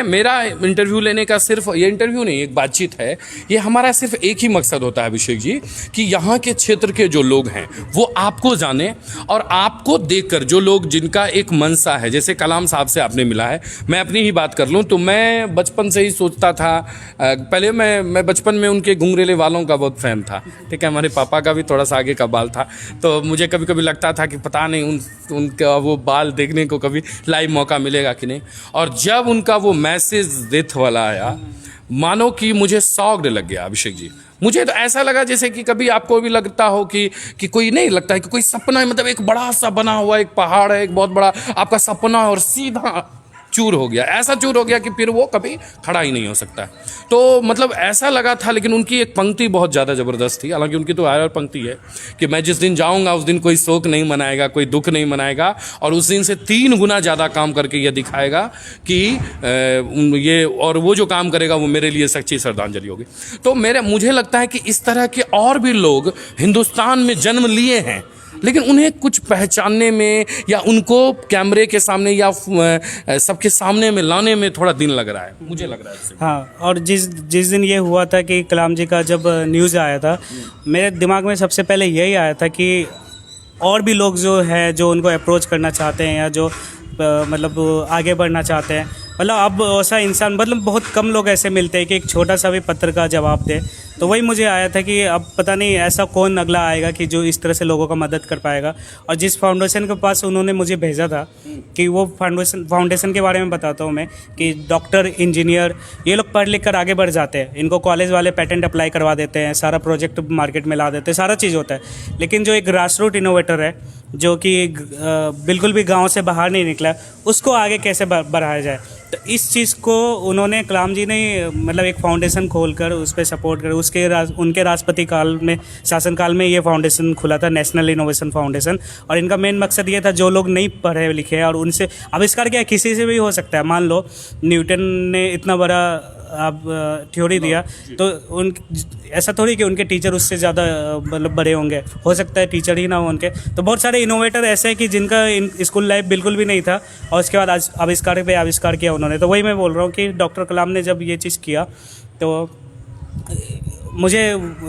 मेरा इंटरव्यू लेने का सिर्फ ये इंटरव्यू नहीं, एक बातचीत है, ये हमारा सिर्फ एक ही मकसद होता है अभिषेक जी, कि यहाँ के क्षेत्र के जो लोग हैं वो आपको जाने और आपको देखकर जो लोग, जिनका एक मनसा है, जैसे कलाम साहब से आपने मिला है, मैं अपनी ही बात कर लूँ तो मैं बचपन से ही सोचता था, पहले मैं बचपन में उनके घुंघरेले वालों का बहुत फैन था, ठीक है, हमारे पापा का भी थोड़ा सा आगे का बाल था, तो मुझे कभी कभी लगता था कि पता नहीं उनका वो बाल देखने को कभी लाइव मौका मिलेगा कि नहीं। और जब उनका वो मैसेज डेथ वाला आया, मानो कि मुझे शॉक्ड लग गया अभिषेक जी। मुझे तो ऐसा लगा जैसे कि कभी आपको भी लगता हो कि कोई नहीं लगता है कि कोई सपना है, मतलब एक बड़ा सा बना हुआ एक पहाड़ है, एक बहुत बड़ा आपका सपना है और सीधा चूर हो गया, ऐसा चूर हो गया कि फिर वो कभी खड़ा ही नहीं हो सकता। तो मतलब ऐसा लगा था। लेकिन उनकी एक पंक्ति बहुत ज़्यादा ज़बरदस्त थी, हालांकि उनकी तो आयर पंक्ति है कि मैं जिस दिन जाऊंगा उस दिन कोई शोक नहीं मनाएगा, कोई दुख नहीं मनाएगा, और उस दिन से 3 गुना ज़्यादा काम करके ये दिखाएगा कि ये, और वो जो काम करेगा वो मेरे लिए सच्ची श्रद्धांजलि होगी। तो मुझे लगता है कि इस तरह के और भी लोग हिंदुस्तान में जन्म लिए हैं, लेकिन उन्हें कुछ पहचानने में या उनको कैमरे के सामने या सबके सामने में लाने में थोड़ा दिन लग रहा है, मुझे लग रहा है इससे। हाँ, और जिस दिन ये हुआ था कि कलाम जी का जब न्यूज़ आया था, मेरे दिमाग में सबसे पहले यही आया था कि और भी लोग जो है जो उनको अप्रोच करना चाहते हैं या जो मतलब आगे बढ़ना चाहते हैं, मतलब अब ऐसा इंसान, मतलब बहुत कम लोग ऐसे मिलते हैं कि एक छोटा सा भी पत्र का जवाब दे। तो वही मुझे आया था कि अब पता नहीं ऐसा कौन अगला आएगा कि जो इस तरह से लोगों का मदद कर पाएगा। और जिस फाउंडेशन के पास उन्होंने मुझे भेजा था कि वो फाउंडेशन के बारे में बताता हूँ मैं, कि डॉक्टर, इंजीनियर, ये लोग पढ़ लिख कर आगे बढ़ जाते हैं, इनको कॉलेज वाले पेटेंट अप्लाई करवा देते हैं, सारा प्रोजेक्ट मार्केट में ला देते हैं, सारा चीज़ होता है। लेकिन जो एक ग्रास रूट इनोवेटर है, जो कि बिल्कुल भी गाँव से बाहर नहीं निकला, उसको आगे कैसे बढ़ाया जाए, तो इस चीज़ को उन्होंने, कलाम जी ने मतलब एक फाउंडेशन खोलकर उस पर सपोर्ट कर, उनके राष्ट्रपति काल में, शासनकाल में ये फाउंडेशन खुला था, नेशनल इनोवेशन फाउंडेशन। और इनका मेन मकसद ये था जो लोग नहीं पढ़े लिखे और उनसे आविष्कार किया, किसी से भी हो सकता है। मान लो न्यूटन ने इतना बड़ा आप थ्योरी दिया, तो ऐसा थोड़ी कि उनके टीचर उससे ज़्यादा मतलब बड़े होंगे, हो सकता है टीचर ही ना हो उनके। तो बहुत सारे इनोवेटर ऐसे हैं कि जिनका स्कूल लाइफ बिल्कुल भी नहीं था और उसके बाद आविष्कार पे आविष्कार किया उन्होंने। तो वही मैं बोल रहा हूँ कि डॉक्टर कलाम ने जब ये चीज़ किया, तो मुझे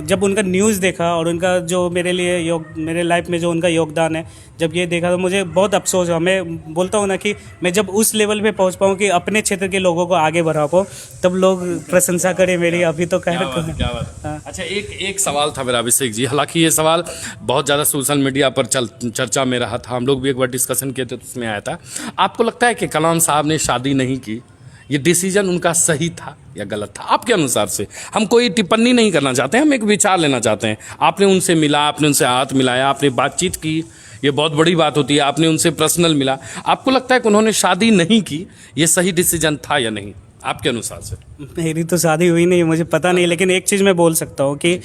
जब उनका न्यूज़ देखा और उनका जो मेरे लिए मेरे लाइफ में जो उनका योगदान है, जब ये देखा तो मुझे बहुत अफसोस हुआ। मैं बोलता हूँ ना कि मैं जब उस लेवल पे पहुँच पाऊँ कि अपने क्षेत्र के लोगों को आगे बढ़ा पाऊँ, तब लोग प्रशंसा करें मेरी। अभी तो क्या बात। हाँ। अच्छा, एक सवाल था मेरा अभिषेक जी, हालांकि ये सवाल बहुत ज़्यादा सोशल मीडिया पर चर्चा में रहा था, हम लोग भी एक बार डिस्कशन किए थे तो उसमें आया था। आपको लगता है कि कलाम साहब ने शादी नहीं की, ये डिसीजन उनका सही था या गलत था आपके अनुसार से? हम कोई टिप्पणी नहीं करना चाहते, हम एक विचार लेना चाहते हैं। आपने उनसे मिला, आपने उनसे हाथ मिलाया, आपने बातचीत की, ये बहुत बड़ी बात होती है, आपने उनसे पर्सनल मिला। आपको लगता है कि उन्होंने शादी नहीं की, ये सही डिसीजन था या नहीं आपके अनुसार से? मेरी तो शादी हुई नहीं, मुझे पता नहीं, लेकिन एक चीज़ मैं बोल सकता हूँ कि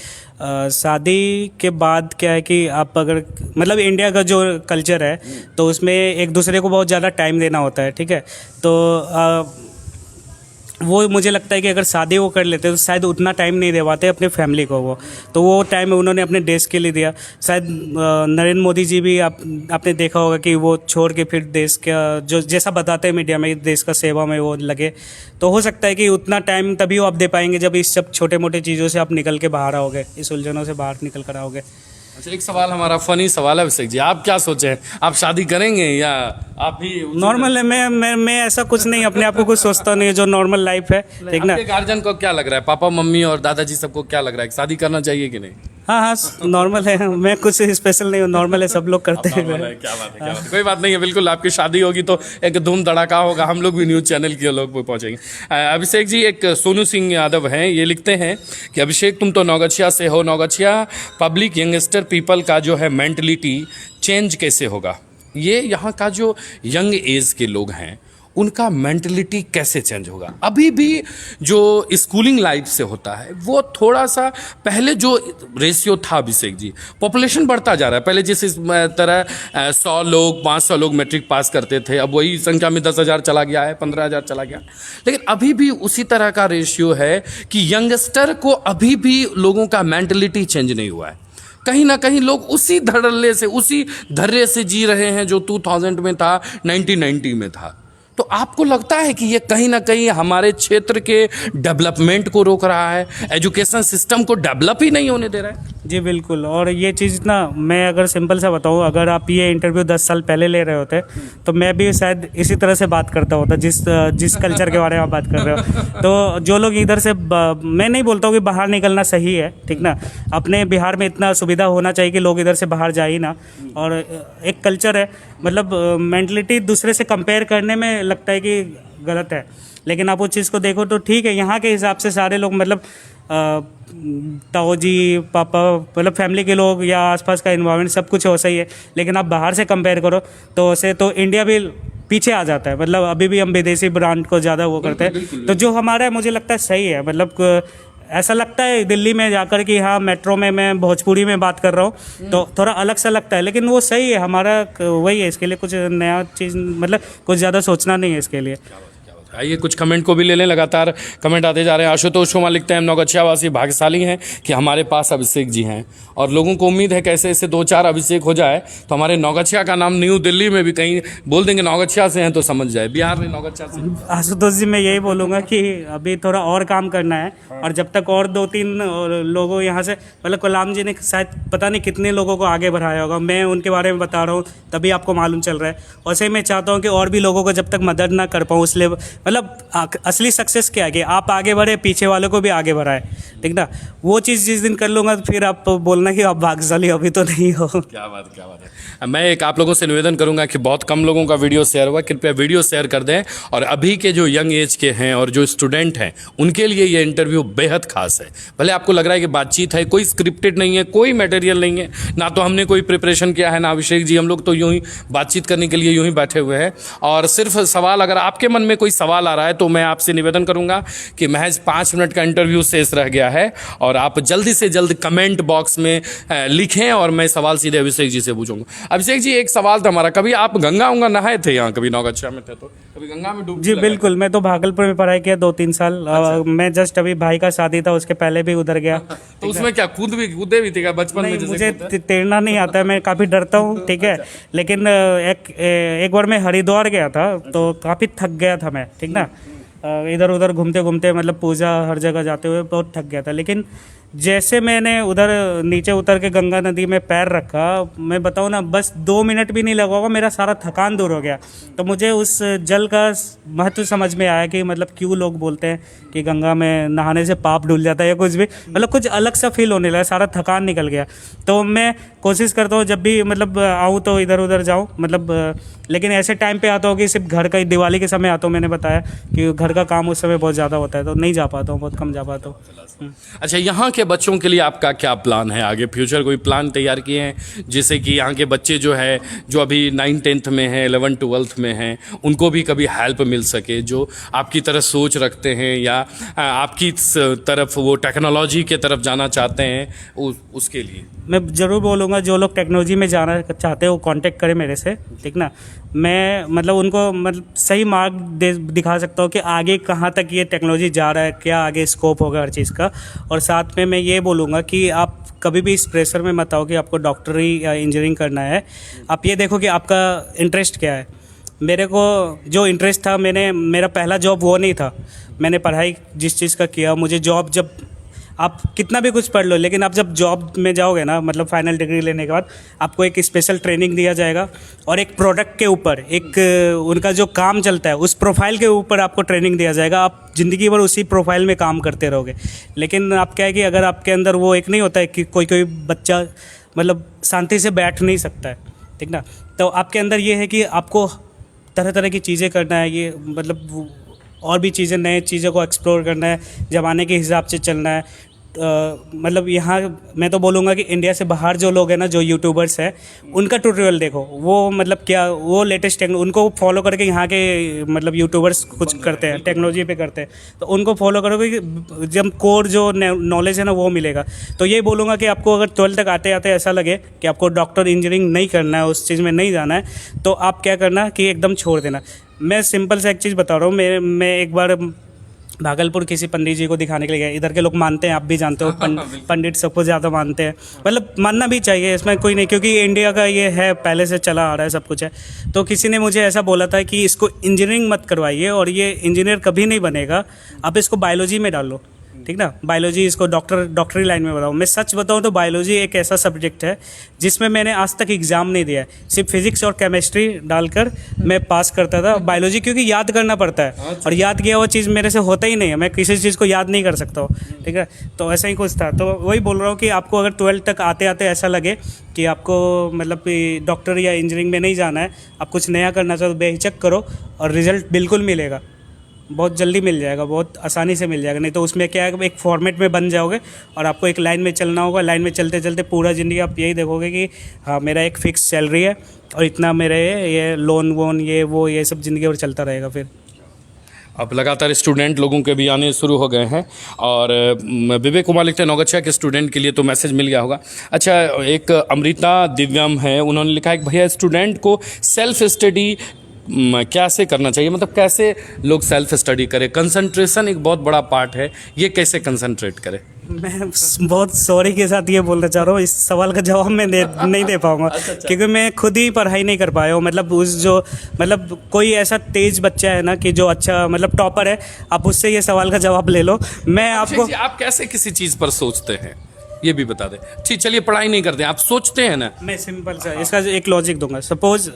शादी के बाद क्या है कि आप अगर मतलब इंडिया का जो कल्चर है तो उसमें एक दूसरे को बहुत ज़्यादा टाइम देना होता है, ठीक है। तो वो मुझे लगता है कि अगर शादी वो कर लेते तो शायद उतना टाइम नहीं दे पाते अपने फैमिली को। वो टाइम उन्होंने अपने देश के लिए दिया। शायद नरेंद्र मोदी जी भी आपने देखा होगा कि वो छोड़ के फिर देश का जो जैसा बताते हैं मीडिया में, देश का सेवा में वो लगे। तो हो सकता है कि उतना टाइम तभी वो आप दे पाएंगे जब इस सब छोटे मोटे चीज़ों से आप निकल के बाहर आओगे, इस उलझनों से बाहर निकल कर आओगे। अच्छा, एक सवाल हमारा फनी सवाल है अभिषेक जी, आप क्या सोचे हैं, आप शादी करेंगे या आप भी? नॉर्मल है, मैं ऐसा कुछ नहीं, अपने आप को कुछ सोचता नहीं है, जो नॉर्मल लाइफ है, ठीक ना। गार्जियन को क्या लग रहा है, पापा मम्मी और दादाजी सबको क्या लग रहा है, शादी करना चाहिए कि नहीं? हाँ, नॉर्मल है, मैं कुछ स्पेशल नहीं हूँ, नॉर्मल है, सब लोग करते हैं। क्या बात है, क्या बात है। कोई बात नहीं है, बिल्कुल आपकी शादी होगी तो एक धूम धड़ाका होगा, हम लोग भी न्यूज़ चैनल के लोग पहुंचेंगे। अभिषेक जी, एक सोनू सिंह यादव हैं, ये लिखते हैं कि अभिषेक तुम तो नौगछिया से हो, नौगछिया पब्लिक यंगस्टर पीपल का जो है मेंटलिटी चेंज कैसे होगा? ये यहाँ का जो यंग एज के लोग हैं उनका मेंटलिटी कैसे चेंज होगा। अभी भी जो स्कूलिंग लाइफ से होता है वो थोड़ा सा, पहले जो रेशियो था अभिषेक जी, पॉपुलेशन बढ़ता जा रहा है। पहले जिस तरह 100 लोग 500 लोग मैट्रिक पास करते थे, अब वही संख्या में 10,000 चला गया है, 15,000 चला गया। लेकिन अभी भी उसी तरह का रेशियो है कि यंगस्टर को अभी भी लोगों का मेंटलिटी चेंज नहीं हुआ है। कहीं ना कहीं लोग उसी धड़ल्ले से, उसी धर्रे से जी रहे हैं जो 2000 में था, 1990 में था। तो आपको लगता है कि ये कहीं ना कहीं हमारे क्षेत्र के डेवलपमेंट को रोक रहा है, एजुकेशन सिस्टम को डेवलप ही नहीं होने दे रहा है? जी बिल्कुल। और ये चीज़ ना, मैं अगर सिंपल सा बताऊँ, अगर आप ये इंटरव्यू 10 साल पहले ले रहे होते तो मैं भी शायद इसी तरह से बात करता होता, जिस कल्चर के बारे में आप बात कर रहे हो। तो जो लोग इधर से, मैं नहीं बोलता हूँ कि बाहर निकलना सही है, ठीक ना, अपने बिहार में इतना सुविधा होना चाहिए कि लोग इधर से बाहर जा ही ना। और एक कल्चर है, मतलब मेंटलिटी दूसरे से कंपेयर करने में लगता है कि गलत है, लेकिन आप उस चीज़ को देखो तो ठीक है। यहाँ के हिसाब से सारे लोग, मतलब ताऊ जी, पापा, मतलब फैमिली के लोग या आसपास का इन्वायरमेंट सब कुछ वैसा ही है। लेकिन आप बाहर से कंपेयर करो तो वैसे तो इंडिया भी पीछे आ जाता है। मतलब अभी भी हम विदेशी ब्रांड को ज़्यादा वो करते हैं। तो जो हमारा है, मुझे लगता है सही है। मतलब ऐसा लगता है दिल्ली में जाकर कि हाँ, मेट्रो में मैं भोजपुरी में बात कर रहा हूँ तो थोड़ा अलग सा लगता है, लेकिन वो सही है। हमारा वही है, इसके लिए कुछ नया चीज़, मतलब कुछ ज़्यादा सोचना नहीं है इसके लिए। आइए कुछ कमेंट को भी ले लें, लगातार कमेंट आते जा रहे हैं। आशुतोष कुमार लिखते हैं, हम नौगछिया वासी भाग्यशाली हैं कि हमारे पास अभिषेक जी हैं, और लोगों को उम्मीद है कि ऐसे ऐसे 2-4 अभिषेक हो जाए तो हमारे नौगछिया का नाम न्यू दिल्ली में भी कहीं बोल देंगे नौगछिया से हैं तो समझ जाए बिहार में नौगछिया से। आशुतोष जी, मैं यही बोलूँगा कि अभी थोड़ा और काम करना है, और जब तक और 2-3 लोगों यहाँ से, मतलब कलाम जी ने शायद पता नहीं कितने लोगों को आगे बढ़ाया होगा, मैं उनके बारे में बता रहा हूँ तभी आपको मालूम चल रहा है। वैसे ही मैं चाहता हूँ कि और भी लोगों को जब तक मदद ना कर पाऊँ, इसलिए मतलब असली सक्सेस क्या है कि आप आगे बढ़े, पीछे वालों को भी आगे बढ़ाए, ठीक ना। वो चीज़ जिस दिन कर लूँगा तो फिर आप बोलना कि आप भाग्यशाली अभी तो नहीं हो। क्या बात है। मैं एक आप लोगों से निवेदन करूंगा कि बहुत कम लोगों का वीडियो शेयर हुआ, कृपया वीडियो शेयर कर दें। और अभी के जो यंग एज के हैं और जो स्टूडेंट हैं उनके लिए ये इंटरव्यू बेहद खास है। भले आपको लग रहा है कि बातचीत है, कोई स्क्रिप्टेड नहीं है, कोई मटेरियल नहीं है, ना तो हमने कोई प्रिपरेशन किया है ना अभिषेक जी, हम लोग तो यूं ही बातचीत करने के लिए यूं ही बैठे हुए हैं। और सिर्फ सवाल, अगर आपके मन में कोई सवाल आ रहा है तो मैं आपसे निवेदन करूंगा कि महज 5 मिनट का इंटरव्यू शेष रह गया है, और आप जल्दी से जल्द कमेंट बॉक्स में लिखें और मैं सवाल सीधे अभिषेक जी से पूछूंगा। अभिषेक जी, एक सवाल था हमारा, कभी आप गंगा उंगा नहाए थे? यहाँ कभी नौगछिया में थे तो कभी गंगा में डूबकी जी बिल्कुल। मैं तो भागलपुर में पढ़ाई किया 2-3 साल। मैं जस्ट अभी भाई का शादी था, उसके पहले भी उधर गया। तो उसमें क्या कूदे भी थे क्या बचपन में? मुझे तैरना नहीं आता है, मैं काफ़ी डरता हूँ, ठीक है। लेकिन एक बार मैं हरिद्वार गया था तो काफ़ी थक गया था मैं, ठीक ना। इधर उधर घूमते घूमते, मतलब पूजा हर जगह जाते हुए बहुत थक गया था। लेकिन जैसे मैंने उधर नीचे उतर के गंगा नदी में पैर रखा, मैं बताऊँ ना, बस 2 मिनट भी नहीं लगा होगा, मेरा सारा थकान दूर हो गया। तो मुझे उस जल का महत्व समझ में आया कि मतलब क्यों लोग बोलते हैं कि गंगा में नहाने से पाप धुल जाता है या कुछ भी, मतलब कुछ अलग सा फील होने लगा, सारा थकान निकल गया। तो मैं कोशिश करता हूँ जब भी मतलब आऊँ तो इधर उधर जाऊँ, मतलब लेकिन ऐसे टाइम पे आता हूँ कि सिर्फ घर का, दिवाली के समय आता हूँ। मैंने बताया कि घर का काम उस समय बहुत ज़्यादा होता है तो नहीं जा पाता हूँ, बहुत कम जा पाता हूँ। अच्छा, यहाँ के बच्चों के लिए आपका क्या प्लान है आगे? फ्यूचर कोई प्लान तैयार किए हैं जिससे कि यहाँ के बच्चे जो है, जो अभी 9th-10th में हैं, 11th-12th में हैं, उनको भी कभी हेल्प मिल सके, जो आपकी तरह सोच रखते हैं या आपकी तरफ वो टेक्नोलॉजी के तरफ जाना चाहते हैं, उसके लिए? मैं ज़रूर बोलूँगा, जो लोग टेक्नोलॉजी में जाना चाहते हैं वो कांटेक्ट करें मेरे से, ठीक ना। मैं मतलब उनको मतलब सही मार्ग दिखा सकता हूँ कि आगे कहाँ तक ये टेक्नोलॉजी जा रहा है, क्या आगे स्कोप होगा हर चीज़ का। और साथ में मैं ये बोलूँगा कि आप कभी भी इस प्रेशर में मत आओ कि आपको डॉक्टरी या इंजीनियरिंग करना है। आप ये देखो कि आपका इंटरेस्ट क्या है। मेरे को जो इंटरेस्ट था, मेरा पहला जॉब वो नहीं था। मैंने पढ़ाई जिस चीज़ का किया, मुझे जॉब, जब आप कितना भी कुछ पढ़ लो, लेकिन आप जब जॉब में जाओगे ना, मतलब फाइनल डिग्री लेने के बाद आपको एक स्पेशल ट्रेनिंग दिया जाएगा, और एक प्रोडक्ट के ऊपर, एक उनका जो काम चलता है उस प्रोफाइल के ऊपर आपको ट्रेनिंग दिया जाएगा। आप ज़िंदगी भर उसी प्रोफाइल में काम करते रहोगे। लेकिन आप क्या है कि अगर आपके अंदर वो एक नहीं होता है कि कोई बच्चा मतलब शांति से बैठ नहीं सकता है, ठीक ना। तो आपके अंदर ये है कि आपको तरह तरह की चीज़ें करना है, ये मतलब और भी चीज़ें, नए चीज़ों को एक्सप्लोर करना है, ज़माने के हिसाब से चलना है। मतलब यहाँ मैं तो बोलूँगा कि इंडिया से बाहर जो लोग हैं ना, जो यूट्यूबर्स हैं, उनका ट्यूटोरियल देखो। वो मतलब क्या, वो लेटेस्ट टेक्नोलॉजी उनको फॉलो करके यहाँ के मतलब यूट्यूबर्स कुछ करते हैं, टेक्नोलॉजी पे करते हैं, तो उनको फॉलो करोगे कि जब कोर जो नॉलेज है ना वो मिलेगा। तो ये बोलूँगा कि आपको अगर 12 तक आते आते ऐसा लगे कि आपको डॉक्टर इंजीनियरिंग नहीं करना है, उस चीज़ में नहीं जाना है, तो आप क्या करना कि एकदम छोड़ देना। मैं सिंपल सा एक चीज़ बता रहा हूँ। मैं एक बार भागलपुर किसी पंडित जी को दिखाने के लिए गया। इधर के लोग मानते हैं, आप भी जानते हो, पंडित सबको ज़्यादा मानते हैं, मतलब मानना भी चाहिए, इसमें कोई नहीं, क्योंकि इंडिया का ये है, पहले से चला आ रहा है, सब कुछ है। तो किसी ने मुझे ऐसा बोला था कि इसको इंजीनियरिंग मत करवाइए, और ये इंजीनियर कभी नहीं बनेगा, आप इसको बायोलॉजी में डालो, ठीक ना, बायोलॉजी, इसको डॉक्टरी लाइन में बताओ। मैं सच बताऊं तो बायोलॉजी एक ऐसा सब्जेक्ट है जिसमें मैंने आज तक एग्ज़ाम नहीं दिया है, सिर्फ फिजिक्स और केमिस्ट्री डालकर मैं पास करता था बायोलॉजी, क्योंकि याद करना पड़ता है, और याद किया हुआ चीज़ मेरे से होता ही नहीं है, मैं किसी चीज़ को याद नहीं कर सकता हूँ, ठीक है। तो ऐसा ही कुछ था। तो वही बोल रहा हूँ कि आपको अगर 12 तक आते आते ऐसा लगे कि आपको मतलब डॉक्टर या इंजीनियरिंग में नहीं जाना है, आप कुछ नया करना चाहो, तो बेहिचक करो, और रिजल्ट बिल्कुल मिलेगा, बहुत जल्दी मिल जाएगा, बहुत आसानी से मिल जाएगा। नहीं तो उसमें क्या है, एक फॉर्मेट में बन जाओगे और आपको एक लाइन में चलना होगा। लाइन में चलते चलते पूरा ज़िंदगी आप यही देखोगे कि हाँ, मेरा एक फ़िक्स सैलरी है और इतना मेरे ये लोन वोन ये वो ये सब ज़िंदगी और चलता रहेगा। फिर अब लगातार स्टूडेंट लोगों के भी आने शुरू हो गए हैं, और विवेक कुमार लिखते हैं नौगछिया के स्टूडेंट के लिए तो मैसेज मिल गया होगा। अच्छा, एक अमृता दिव्यम है, उन्होंने लिखा है कि भैया स्टूडेंट को सेल्फ स्टडी कैसे करना चाहिए, मतलब कैसे लोग सेल्फ स्टडी करें, कंसंट्रेशन एक बहुत बड़ा पार्ट है, ये कैसे कंसंट्रेट करें। मैं बहुत सॉरी के साथ ये बोलना चाह रहा हूँ, इस सवाल का जवाब मैं नहीं दे पाऊँगा, क्योंकि मैं खुद ही पढ़ाई नहीं कर पाया हूँ। मतलब मतलब कोई ऐसा तेज बच्चा है ना कि जो अच्छा मतलब टॉपर है, आप उससे ये सवाल का जवाब ले लो। मैं आपको आप कैसे किसी चीज़ पर सोचते हैं ये भी बता दें। ठीक, चलिए, पढ़ाई नहीं करते, आप सोचते हैं ना। मैं सिंपल सा इसका एक लॉजिक दूंगा। सपोज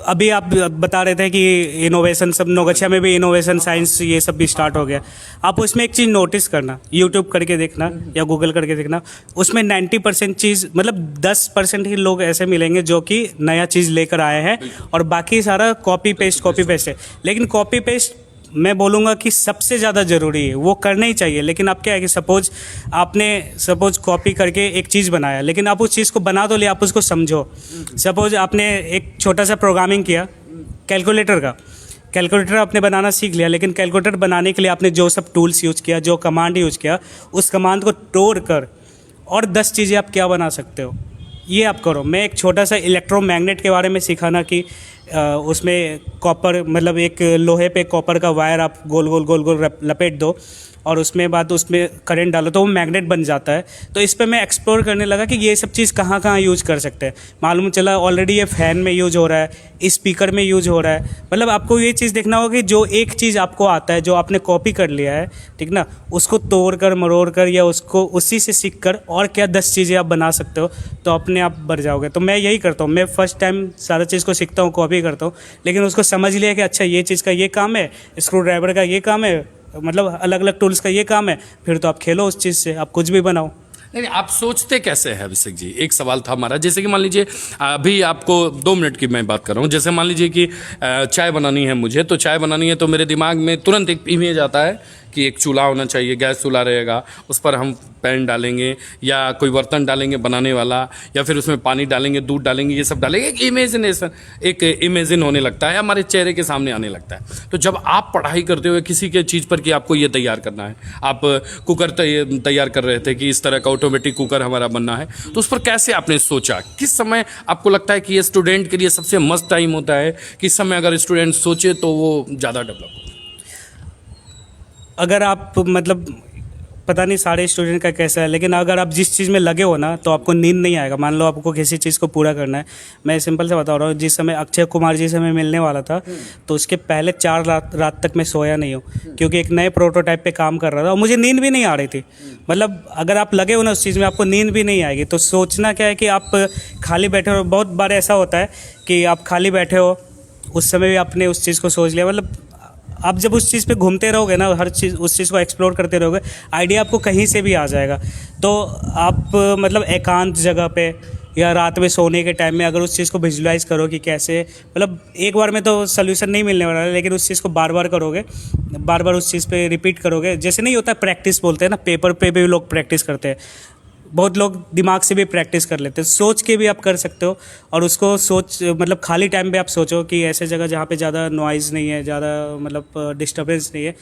अभी आप बता रहे थे कि इनोवेशन, सब नौगछिया में भी इनोवेशन साइंस ये सब भी स्टार्ट हो गया। आप उसमें एक चीज़ नोटिस करना, यूट्यूब करके देखना या गूगल करके देखना, उसमें 90% चीज़, मतलब 10% ही लोग ऐसे मिलेंगे जो कि नया चीज़ लेकर आए हैं, और बाकी सारा कॉपी पेस्ट है। लेकिन कॉपी पेस्ट मैं बोलूँगा कि सबसे ज़्यादा ज़रूरी है, वो करना ही चाहिए। लेकिन अब क्या है कि सपोज कॉपी करके एक चीज़ बनाया, लेकिन आप उस चीज़ को बना तो लिया, आप उसको समझो। सपोज आपने एक छोटा सा प्रोग्रामिंग किया कैलकुलेटर आपने बनाना सीख लिया, लेकिन कैलकुलेटर बनाने के लिए आपने जो सब टूल्स यूज़ किया, जो कमांड यूज़ किया, उस कमांड को तोड़ कर और 10 चीज़ें आप क्या बना सकते हो, ये आप करो। मैं एक छोटा सा इलेक्ट्रोमैग्नेट के बारे में सिखाना कि उसमें कॉपर, मतलब एक लोहे पे कॉपर का वायर आप गोल गोल लपेट दो, और उसमें करंट डालो तो वो मैग्नेट बन जाता है। तो इस पे मैं एक्सप्लोर करने लगा कि ये सब चीज़ कहाँ यूज़ कर सकते हैं। मालूम चला ऑलरेडी ये फ़ैन में यूज़ हो रहा है, स्पीकर में यूज़ हो रहा है। मतलब आपको ये चीज़ देखना होगा कि जो एक चीज़ आपको आता है, जो आपने कॉपी कर लिया है, ठीक ना, उसको तोड़ कर मरोड़ कर या उसको उसी से सीख कर और क्या 10 चीज़ें आप बना सकते हो, तो अपने आप बढ़ जाओगे। तो मैं यही करता हूँ, मैं फर्स्ट टाइम सारा चीज़ को सीखता हूँ, कॉपी करता हूँ, लेकिन उसको समझ लिया कि अच्छा ये चीज़ का ये काम है, स्क्रू ड्राइवर का ये काम है, मतलब अलग अलग टूल्स का ये काम है, फिर तो आप खेलो उस चीज़ से, आप कुछ भी बनाओ। नहीं, आप सोचते कैसे हैं अभिषेक जी? एक सवाल था हमारा, जैसे कि मान लीजिए अभी आपको 2 मिनट की मैं बात कर रहा हूँ, जैसे मान लीजिए कि चाय बनानी है मुझे, तो चाय बनानी है तो मेरे दिमाग में तुरंत एक इमेज आता है कि एक चूल्हा होना चाहिए, गैस चूल्हा रहेगा, उस पर हम पैन डालेंगे या कोई बर्तन डालेंगे बनाने वाला, या फिर उसमें पानी डालेंगे, दूध डालेंगे, ये सब डालेंगे, एक इमेजिन होने लगता है, हमारे चेहरे के सामने आने लगता है। तो जब आप पढ़ाई करते हुए किसी के चीज़ पर कि आपको ये तैयार करना है, आप कुकर तैयार कर रहे थे कि इस तरह का ऑटोमेटिक कुकर हमारा बनना है, तो उस पर कैसे आपने सोचा, किस समय आपको लगता है कि ये स्टूडेंट के लिए सबसे मस्त टाइम होता है, किस समय अगर स्टूडेंट सोचे तो वो ज़्यादा डेवलप? अगर आप मतलब पता नहीं सारे स्टूडेंट का कैसा है, लेकिन अगर आप जिस चीज़ में लगे हो ना, तो आपको नींद नहीं आएगा। मान लो आपको किसी चीज़ को पूरा करना है, मैं सिंपल से बता रहा हूँ, जिस समय अक्षय कुमार जी से मैं मिलने वाला था, तो उसके पहले 4 रात तक मैं सोया नहीं हूँ, क्योंकि एक नए प्रोटोटाइप पे काम कर रहा था और मुझे नींद भी नहीं आ रही थी। मतलब अगर आप लगे हो ना उस चीज़ में, आपको नींद भी नहीं आएगी। तो सोचना क्या है कि आप खाली बैठे हो, बहुत बार ऐसा होता है कि आप खाली बैठे हो, उस समय भी आपने उस चीज़ को सोच लिया। मतलब आप जब उस चीज़ पे घूमते रहोगे ना, हर चीज़ उस चीज़ को एक्सप्लोर करते रहोगे, आइडिया आपको कहीं से भी आ जाएगा। तो आप मतलब एकांत जगह पे या रात में सोने के टाइम में अगर उस चीज़ को विजुलाइज करो कि कैसे, मतलब एक बार में तो सोल्यूशन नहीं मिलने वाला है, लेकिन उस चीज़ को बार बार करोगे, बार बार उस चीज़ पे रिपीट करोगे, जैसे नहीं होता प्रैक्टिस बोलते हैं ना, पेपर पे भी लोग प्रैक्टिस करते हैं, बहुत लोग दिमाग से भी प्रैक्टिस कर लेते हैं, सोच के भी आप कर सकते हो। और उसको सोच मतलब खाली टाइम पे आप सोचो कि ऐसे जगह जहाँ पे ज़्यादा नॉइज़ नहीं है, ज़्यादा मतलब डिस्टर्बेंस नहीं है,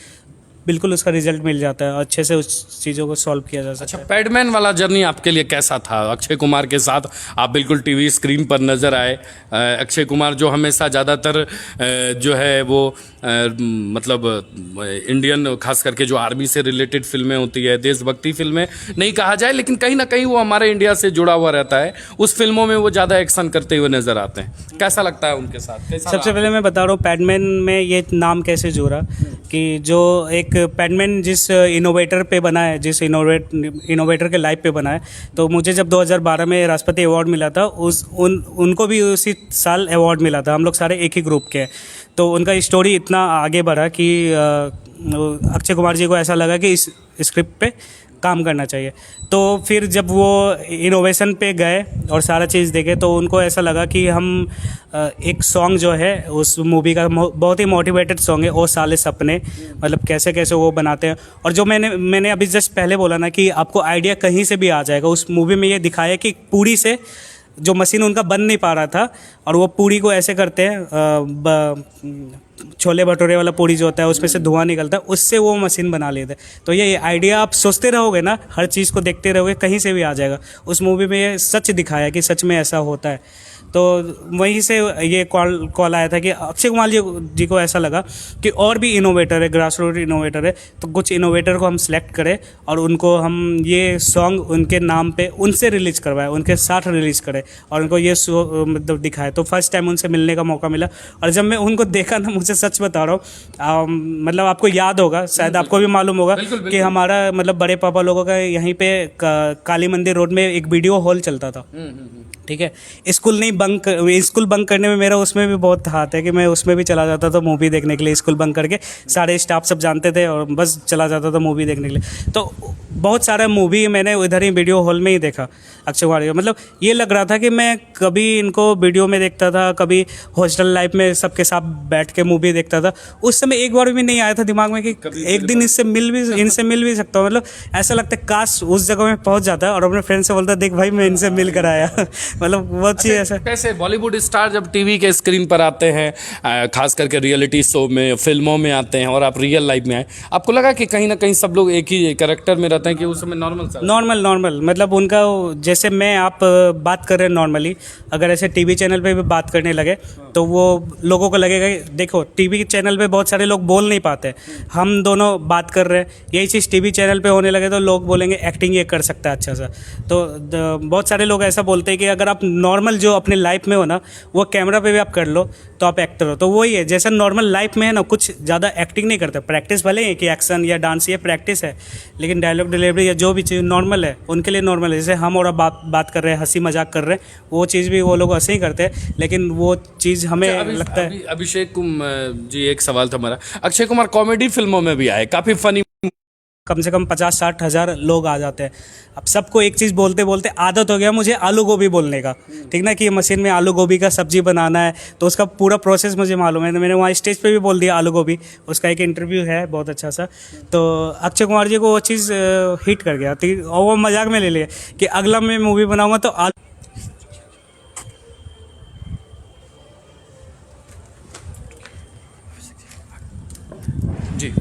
बिल्कुल उसका रिजल्ट मिल जाता है, अच्छे से उस चीज़ों को सॉल्व किया जा सकता अच्छा, है। पैडमैन वाला जर्नी आपके लिए कैसा था? अक्षय कुमार के साथ आप बिल्कुल टीवी स्क्रीन पर नजर आए। अक्षय कुमार जो हमेशा ज़्यादातर जो है वो मतलब इंडियन, खास करके जो आर्मी से रिलेटेड फिल्में होती है, देशभक्ति फिल्में नहीं कहा जाए, लेकिन कहीं ना कहीं वो हमारे इंडिया से जुड़ा हुआ रहता है, उस फिल्मों में वो ज़्यादा एक्शन करते हुए नजर आते हैं। कैसा लगता है उनके साथ? सबसे पहले मैं बता रहा हूँ पैडमैन में ये नाम कैसे जुड़ा, कि जो एक पैडमैन जिस इनोवेटर पे बना है, जिस इनोवेटर के लाइफ पे बना है, तो मुझे जब 2012 में राष्ट्रपति अवार्ड मिला था, उनको भी उसी साल अवार्ड मिला था। हम लोग सारे एक ही ग्रुप के हैं, तो उनका स्टोरी इतना आगे बढ़ा कि अक्षय कुमार जी को ऐसा लगा कि इस स्क्रिप्ट पे काम करना चाहिए। तो फिर जब वो इनोवेशन पे गए और सारा चीज़ देखे, तो उनको ऐसा लगा कि हम एक सॉन्ग जो है उस मूवी का बहुत ही मोटिवेटेड सॉन्ग है, ओ साले सपने, मतलब कैसे कैसे वो बनाते हैं। और जो मैंने अभी जस्ट पहले बोला ना कि आपको आइडिया कहीं से भी आ जाएगा, उस मूवी में ये दिखाया कि पूरी से जो मशीन उनका बन नहीं पा रहा था, और वो पूरी को ऐसे करते हैं, छोले भटूरे वाला पूरी जो होता है उसमें से धुआं निकलता है, उससे वो मशीन बना लेते हैं। तो ये आइडिया आप सोचते रहोगे ना, हर चीज़ को देखते रहोगे, कहीं से भी आ जाएगा। उस मूवी में ये सच दिखाया कि सच में ऐसा होता है। तो वहीं से ये कॉल आया था कि अक्षय कुमार जी को ऐसा लगा कि और भी इनोवेटर है, ग्रास रूट इनोवेटर है, तो कुछ इनोवेटर को हम सेलेक्ट करें और उनको हम ये सॉन्ग उनके नाम पे उनसे रिलीज़ करवाएं, उनके साथ रिलीज़ करें और उनको ये मतलब दिखाएं। तो फर्स्ट टाइम उनसे मिलने का मौका मिला, और जब मैं उनको देखा ना, मुझे सच बता रहा हूँ, मतलब आपको याद होगा, शायद आपको भी मालूम होगा कि हमारा मतलब बड़े पापा लोगों का यहीं पे काली मंदिर रोड में एक वीडियो हॉल चलता था, ठीक है। स्कूल बंक करने में मेरा उसमें भी बहुत हाथ है कि मैं उसमें भी चला जाता था मूवी देखने के लिए। स्कूल बंक करके सारे स्टाफ सब जानते थे और बस चला जाता था मूवी देखने के लिए। तो बहुत सारा मूवी मैंने उधर ही वीडियो हॉल में ही देखा अक्षय कुमार का। मतलब ये लग रहा था कि मैं कभी इनको वीडियो में देखता था, कभी हॉस्टल लाइफ में सबके साथ बैठ के मूवी देखता था। उस समय एक बार भी नहीं आया था दिमाग में कि एक दिन इनसे मिल भी सकता हूँ। मतलब ऐसा लगता है काश उस जगह में पहुँच जाता और अपने फ्रेंड से बोलता देख भाई मैं इनसे मिल कर आया। मतलब बहुत चीज़ ऐसा। कैसे बॉलीवुड स्टार जब टीवी के स्क्रीन पर आते हैं, खास करके रियलिटी शो में, फिल्मों में आते हैं, और आप रियल लाइफ में आए, आपको लगा कि कहीं ना कहीं सब लोग एक ही कैरेक्टर में रहते हैं कि उस समय नॉर्मल मतलब उनका जैसे मैं आप बात कर रहे हैं नॉर्मली, अगर ऐसे टीवी चैनल पे भी बात करने लगे तो वो लोगों को लगेगा कि देखो टीवी चैनल पे बहुत सारे लोग बोल नहीं पाते, हम दोनों बात कर रहे हैं, यही चीज़ टीवी चैनल पे होने लगे तो लोग बोलेंगे एक्टिंग ये कर सकता है अच्छा सा। तो बहुत सारे लोग ऐसा बोलते हैं कि अगर आप नॉर्मल जो अपने लाइफ में हो ना, वो कैमरा पे भी आप कर लो तो आप एक्टर हो। तो वही है, जैसा नॉर्मल लाइफ में है ना, कुछ ज़्यादा एक्टिंग नहीं करते, प्रैक्टिस भले ही कि एक्शन या डांस ये प्रैक्टिस है, लेकिन डायलॉग डिलीवरी या जो भी चीज़ नॉर्मल है उनके लिए नॉर्मल है। जैसे हम और बात कर रहे हैं, हंसी मजाक कर रहे हैं, वो चीज़ भी वो लोग ऐसे ही करते हैं, लेकिन वो चीज़ हमें लगता है। अभिषेक जी, एक सवाल था हमारा, अक्षय कुमार कॉमेडी फिल्मों में भी आए, काफ़ी फनी, कम से कम 50-60 हज़ार लोग आ जाते हैं। अब सबको एक चीज़ बोलते बोलते आदत हो गया मुझे आलू गोभी बोलने का, ठीक ना, कि मशीन में आलू गोभी का सब्जी बनाना है, तो उसका पूरा प्रोसेस मुझे मालूम है। तो मैंने वहाँ स्टेज पे भी बोल दिया आलू गोभी, उसका एक इंटरव्यू है बहुत अच्छा सा। तो अक्षय कुमार जी को वो चीज़ हिट कर गया, और वो मजाक में ले लिया कि अगला मैं मूवी बनाऊँगा तो जी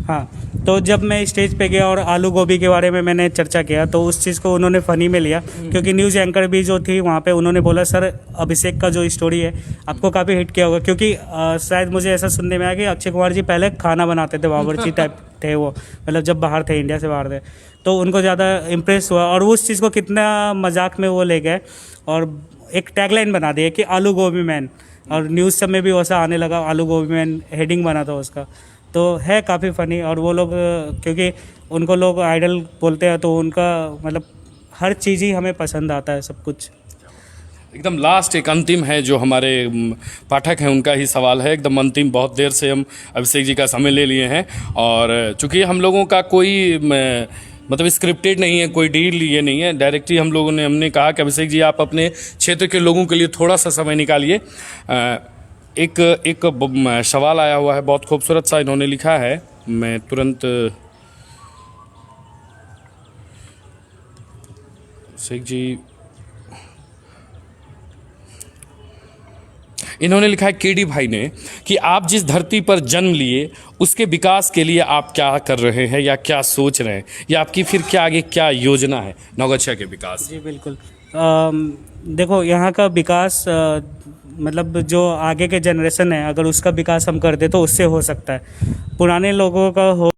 हाँ। तो जब मैं स्टेज पे गया और आलू गोभी के बारे में मैंने चर्चा किया, तो उस चीज़ को उन्होंने फ़नी में लिया, क्योंकि न्यूज़ एंकर भी जो थी वहाँ पे उन्होंने बोला सर अभिषेक का जो स्टोरी है आपको काफ़ी हिट किया होगा, क्योंकि शायद मुझे ऐसा सुनने में आया कि अक्षय कुमार जी पहले खाना बनाते थे, बावर्ची टाइप थे वो, मतलब जब बाहर थे, इंडिया से बाहर थे, तो उनको ज़्यादा इम्प्रेस हुआ और उस चीज़ को कितना मजाक में वो ले गए और एक टैगलाइन बना दिया कि आलू गोभी मैन, और न्यूज़ सब में भी वैसा आने लगा, आलू गोभी मैन हेडिंग बना था उसका। तो है काफ़ी फ़नी, और वो लोग क्योंकि उनको लोग आइडल बोलते हैं, तो उनका मतलब हर चीज़ ही हमें पसंद आता है, सब कुछ। एकदम लास्ट एक अंतिम है जो हमारे पाठक हैं उनका ही सवाल है, एकदम अंतिम। बहुत देर से हम अभिषेक जी का समय ले लिए हैं, और चूंकि हम लोगों का कोई मतलब स्क्रिप्टेड नहीं है, कोई डील ये नहीं है, डायरेक्टली हमने कहा कि अभिषेक जी आप अपने क्षेत्र के लोगों के लिए थोड़ा सा समय निकालिए। एक सवाल आया हुआ है, बहुत खूबसूरत सा इन्होंने लिखा है, मैं तुरंत अभिषेक जी, इन्होंने लिखा है केडी भाई ने कि आप जिस धरती पर जन्म लिए उसके विकास के लिए आप क्या कर रहे हैं या क्या सोच रहे हैं, या आपकी फिर क्या आगे क्या योजना है नौगछिया के विकास? जी बिल्कुल। देखो यहाँ का विकास मतलब जो आगे के जनरेशन है अगर उसका विकास हम कर दे तो उससे हो सकता है। पुराने लोगों का हो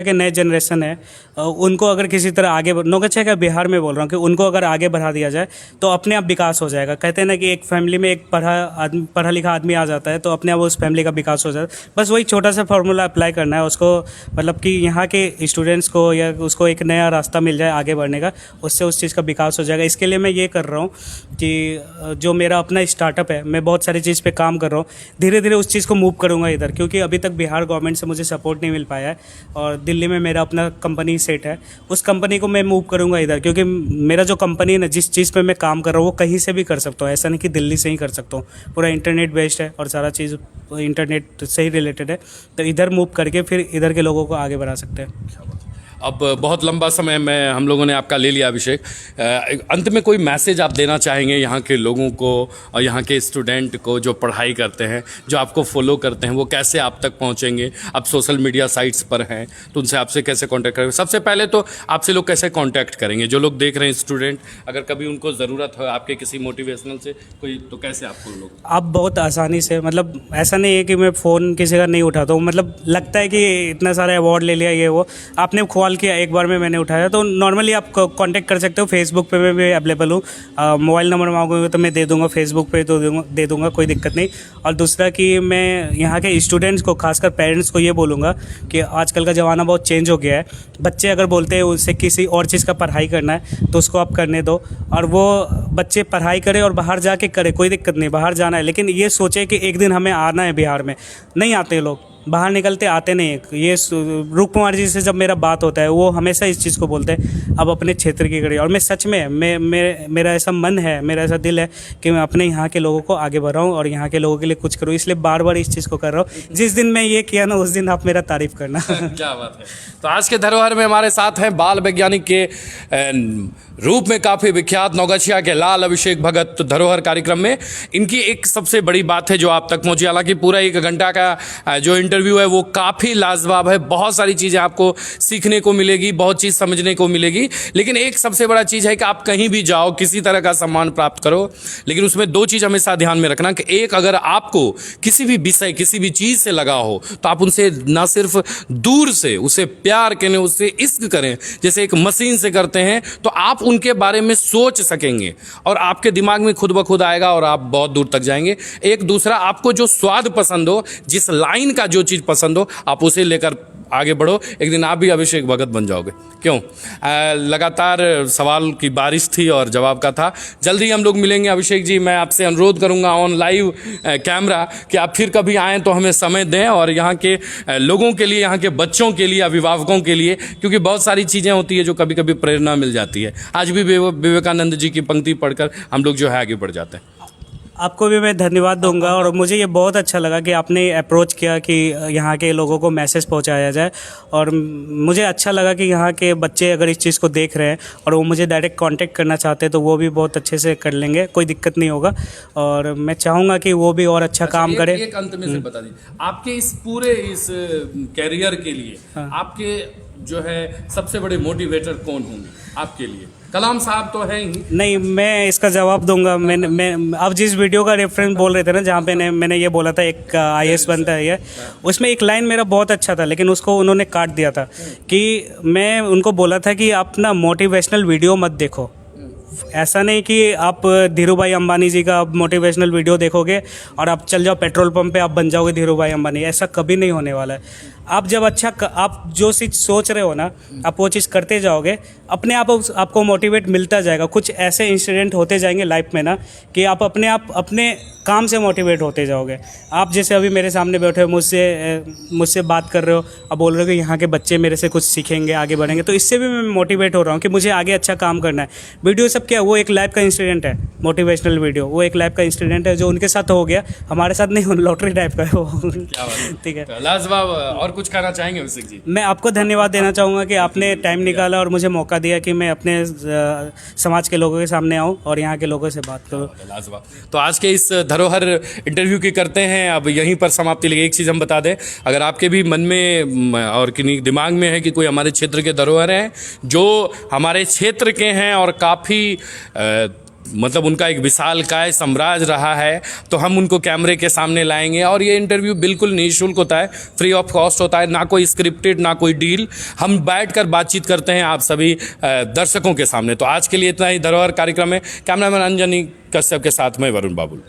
के नए जनरेशन है उनको अगर किसी तरह आगे नौगछिया का बिहार में बोल रहा हूँ कि उनको अगर आगे बढ़ा दिया जाए तो अपने आप विकास हो जाएगा। कहते हैं ना कि एक फैमिली में एक पढ़ा लिखा आदमी आ जाता है तो अपने आप उस फैमिली का विकास हो जाता है। बस वही छोटा सा फार्मूला अप्लाई करना है उसको, मतलब कि यहाँ के स्टूडेंट्स को या उसको एक नया रास्ता मिल जाए आगे बढ़ने का, उससे उस चीज़ का विकास हो जाएगा। इसके लिए मैं ये कर रहा हूँ कि जो मेरा अपना स्टार्टअप है मैं बहुत सारी चीज़ पे काम कर रहा हूँ, धीरे धीरे उस चीज़ को मूव करूँगा इधर, क्योंकि अभी तक बिहार गवर्नमेंट से मुझे सपोर्ट नहीं मिल पाया है और दिल्ली में मेरा अपना कंपनी सेट है, उस कंपनी को मैं मूव करूंगा इधर, क्योंकि मेरा जो कंपनी है ना जिस चीज़ पे मैं काम कर रहा हूँ वो कहीं से भी कर सकता हूँ, ऐसा नहीं कि दिल्ली से ही कर सकता हूँ। पूरा इंटरनेट बेस्ड है और सारा चीज़ इंटरनेट से ही रिलेटेड है, तो इधर मूव करके फिर इधर के लोगों को आगे बढ़ा सकते हैं। अब बहुत लंबा समय में हम लोगों ने आपका ले लिया अभिषेक, अंत में कोई मैसेज आप देना चाहेंगे यहाँ के लोगों को और यहाँ के स्टूडेंट को जो पढ़ाई करते हैं, जो आपको फॉलो करते हैं, वो कैसे आप तक पहुँचेंगे? आप सोशल मीडिया साइट्स पर हैं तो उनसे आपसे कैसे कांटेक्ट करेंगे? सबसे पहले तो आपसे लोग कैसे कांटेक्ट करेंगे? जो लोग देख रहे हैं स्टूडेंट, अगर कभी उनको ज़रूरत हो आपके किसी मोटिवेशनल से कोई, तो कैसे आपको लोग? आप बहुत आसानी से, मतलब ऐसा नहीं है कि मैं फ़ोन किसी का नहीं उठाता हूँ, मतलब लगता है कि इतना सारा अवार्ड ले लिया ये वो, आपने कॉल किया एक बार में मैंने उठाया, तो नॉर्मली आप कांटेक्ट कर सकते हो। फेसबुक पे मैं भी अवेलेबल हूँ, मोबाइल नंबर मांगोगे तो मैं दे दूंगा, फेसबुक पे तो दे दूंगा, कोई दिक्कत नहीं। और दूसरा कि मैं यहाँ के स्टूडेंट्स को, खासकर पेरेंट्स को ये बोलूँगा कि आजकल का ज़माना बहुत चेंज हो गया है। बच्चे अगर बोलते हैं उससे किसी और चीज़ का पढ़ाई करना है तो उसको आप करने दो, और वो बच्चे पढ़ाई करें और बाहर जाके करे, कोई दिक्कत नहीं, बाहर जाना है, लेकिन ये सोचे कि एक दिन हमें आना है बिहार में। नहीं आते लोग, बाहर निकलते आते नहीं। ये रूप कुमार जी से जब मेरा बात होता है वो हमेशा इस चीज़ को बोलते हैं, अब अपने क्षेत्र की करिए। और मैं सच में मेरा ऐसा मन है, मेरा ऐसा दिल है कि मैं अपने यहाँ के लोगों को आगे बढ़ाऊँ और यहाँ के लोगों के लिए कुछ करूँ, इसलिए बार बार इस चीज़ को कर रहा हूँ। जिस दिन मैं ये किया ना उस दिन आप मेरा तारीफ़ करना। क्या बात है। तो आज के धरोहर में हमारे साथ हैं बाल वैज्ञानिक के रूप में काफ़ी विख्यात नौगछिया के लाल अभिषेक भगत। तो धरोहर कार्यक्रम में इनकी एक सबसे बड़ी बात है जो आप तक पहुँची, हालांकि पूरा 1 घंटा का जो इंटरव्यू है वो काफ़ी लाजवाब है, बहुत सारी चीज़ें आपको सीखने को मिलेगी, बहुत चीज़ समझने को मिलेगी, लेकिन एक सबसे बड़ा चीज़ है कि आप कहीं भी जाओ, किसी तरह का सम्मान प्राप्त करो, लेकिन उसमें 2 चीज़ हमेशा ध्यान में रखना कि एक, अगर आपको किसी भी विषय, किसी भी चीज़ से लगा हो तो आप उनसे ना सिर्फ दूर से उसे प्यार करें, उससे इश्क करें, जैसे एक मशीन से करते हैं, तो आप उनके बारे में सोच सकेंगे और आपके दिमाग में खुद ब खुद आएगा और आप बहुत दूर तक जाएंगे। एक दूसरा, आपको जो स्वाद पसंद हो, जिस लाइन का जो चीज़ पसंद हो, आप उसे लेकर आगे बढ़ो, एक दिन आप भी अभिषेक भगत बन जाओगे। क्यों? लगातार सवाल की बारिश थी और जवाब का था। जल्दी हम लोग मिलेंगे अभिषेक जी। मैं आपसे अनुरोध करूंगा ऑन लाइव कैमरा कि आप फिर कभी आएँ तो हमें समय दें, और यहाँ के लोगों के लिए, यहाँ के बच्चों के लिए, अभिभावकों के लिए, क्योंकि बहुत सारी चीज़ें होती है जो कभी कभी प्रेरणा मिल जाती है। आज भी विवेकानंद जी की पंक्ति पढ़कर हम लोग जो है आगे बढ़ जाते हैं। आपको भी मैं धन्यवाद दूंगा, और मुझे ये बहुत अच्छा लगा कि आपने अप्रोच किया कि यहाँ के लोगों को मैसेज पहुँचाया जाए, और मुझे अच्छा लगा कि यहाँ के बच्चे अगर इस चीज़ को देख रहे हैं और वो मुझे डायरेक्ट कांटेक्ट करना चाहते हैं तो वो भी बहुत अच्छे से कर लेंगे, कोई दिक्कत नहीं होगा। और मैं चाहूँगा कि वो भी और अच्छा काम करें। एक अंत में से बता दीजिए, आपके इस पूरे इस कैरियर के लिए आपके जो है सबसे बड़े मोटिवेटर कौन होंगे आपके लिए? कलाम साहब तो है ही नहीं, मैं इसका जवाब दूंगा। मैं अब जिस वीडियो का रेफरेंस बोल रहे थे ना, जहाँ पे मैंने ये बोला था एक IAS बनता है ये, उसमें एक लाइन मेरा बहुत अच्छा था, लेकिन उसको उन्होंने काट दिया था। कि मैं उनको बोला था कि आप ना मोटिवेशनल वीडियो मत देखो। ऐसा नहीं कि आप धीरू भाई अंबानी जी का मोटिवेशनल वीडियो देखोगे और आप चल जाओ पेट्रोल पंप पे, आप बन जाओगे धीरू भाई अंबानी, ऐसा कभी नहीं होने वाला है। आप जब आप जो चीज़ सोच रहे हो ना, आप वो चीज़ करते जाओगे, अपने आप आपको मोटिवेट मिलता जाएगा। कुछ ऐसे इंसिडेंट होते जाएंगे लाइफ में ना कि आप अपने काम से मोटिवेट होते जाओगे। आप जैसे अभी मेरे सामने बैठे हो, मुझसे बात कर रहे हो, अब बोल रहे हो कि यहाँ के बच्चे मेरे से कुछ सीखेंगे, आगे बढ़ेंगे, तो इससे भी मैं मोटिवेट हो रहा हूँ कि मुझे आगे अच्छा काम करना है। वीडियो सब क्या, वो एक लाइफ का इंसिडेंट है, मोटिवेशनल वीडियो वो एक लाइफ का इंसिडेंट है जो उनके साथ हो गया, हमारे साथ नहीं, लॉटरी टाइप का है वो। ठीक है, तो लाजवाब। और कुछ कहना चाहेंगे अभिषेक जी? मैं आपको धन्यवाद देना चाहूँगा कि आपने टाइम निकाला और मुझे मौका दिया कि मैं अपने समाज के लोगों के सामने आऊँ और यहाँ के लोगों से बात करूँ। लाजवाब। तो आज के इस धरोहर इंटरव्यू की करते हैं अब यहीं पर समाप्ति लगी। एक चीज़ हम बता दें, अगर आपके भी मन में और किन्हीं दिमाग में है कि कोई हमारे क्षेत्र के धरोहर हैं जो हमारे क्षेत्र के हैं और काफ़ी मतलब उनका एक विशालकाय साम्राज्य रहा है, तो हम उनको कैमरे के सामने लाएंगे। और ये इंटरव्यू बिल्कुल निःशुल्क होता है, फ्री ऑफ कॉस्ट होता है, ना कोई स्क्रिप्टेड ना कोई डील। हम बैठकर बातचीत करते हैं आप सभी दर्शकों के सामने। तो आज के लिए इतना ही धरोहर कार्यक्रम में। कैमरामैन अंजनी कश्यप के साथ मैं वरुण बाबुल।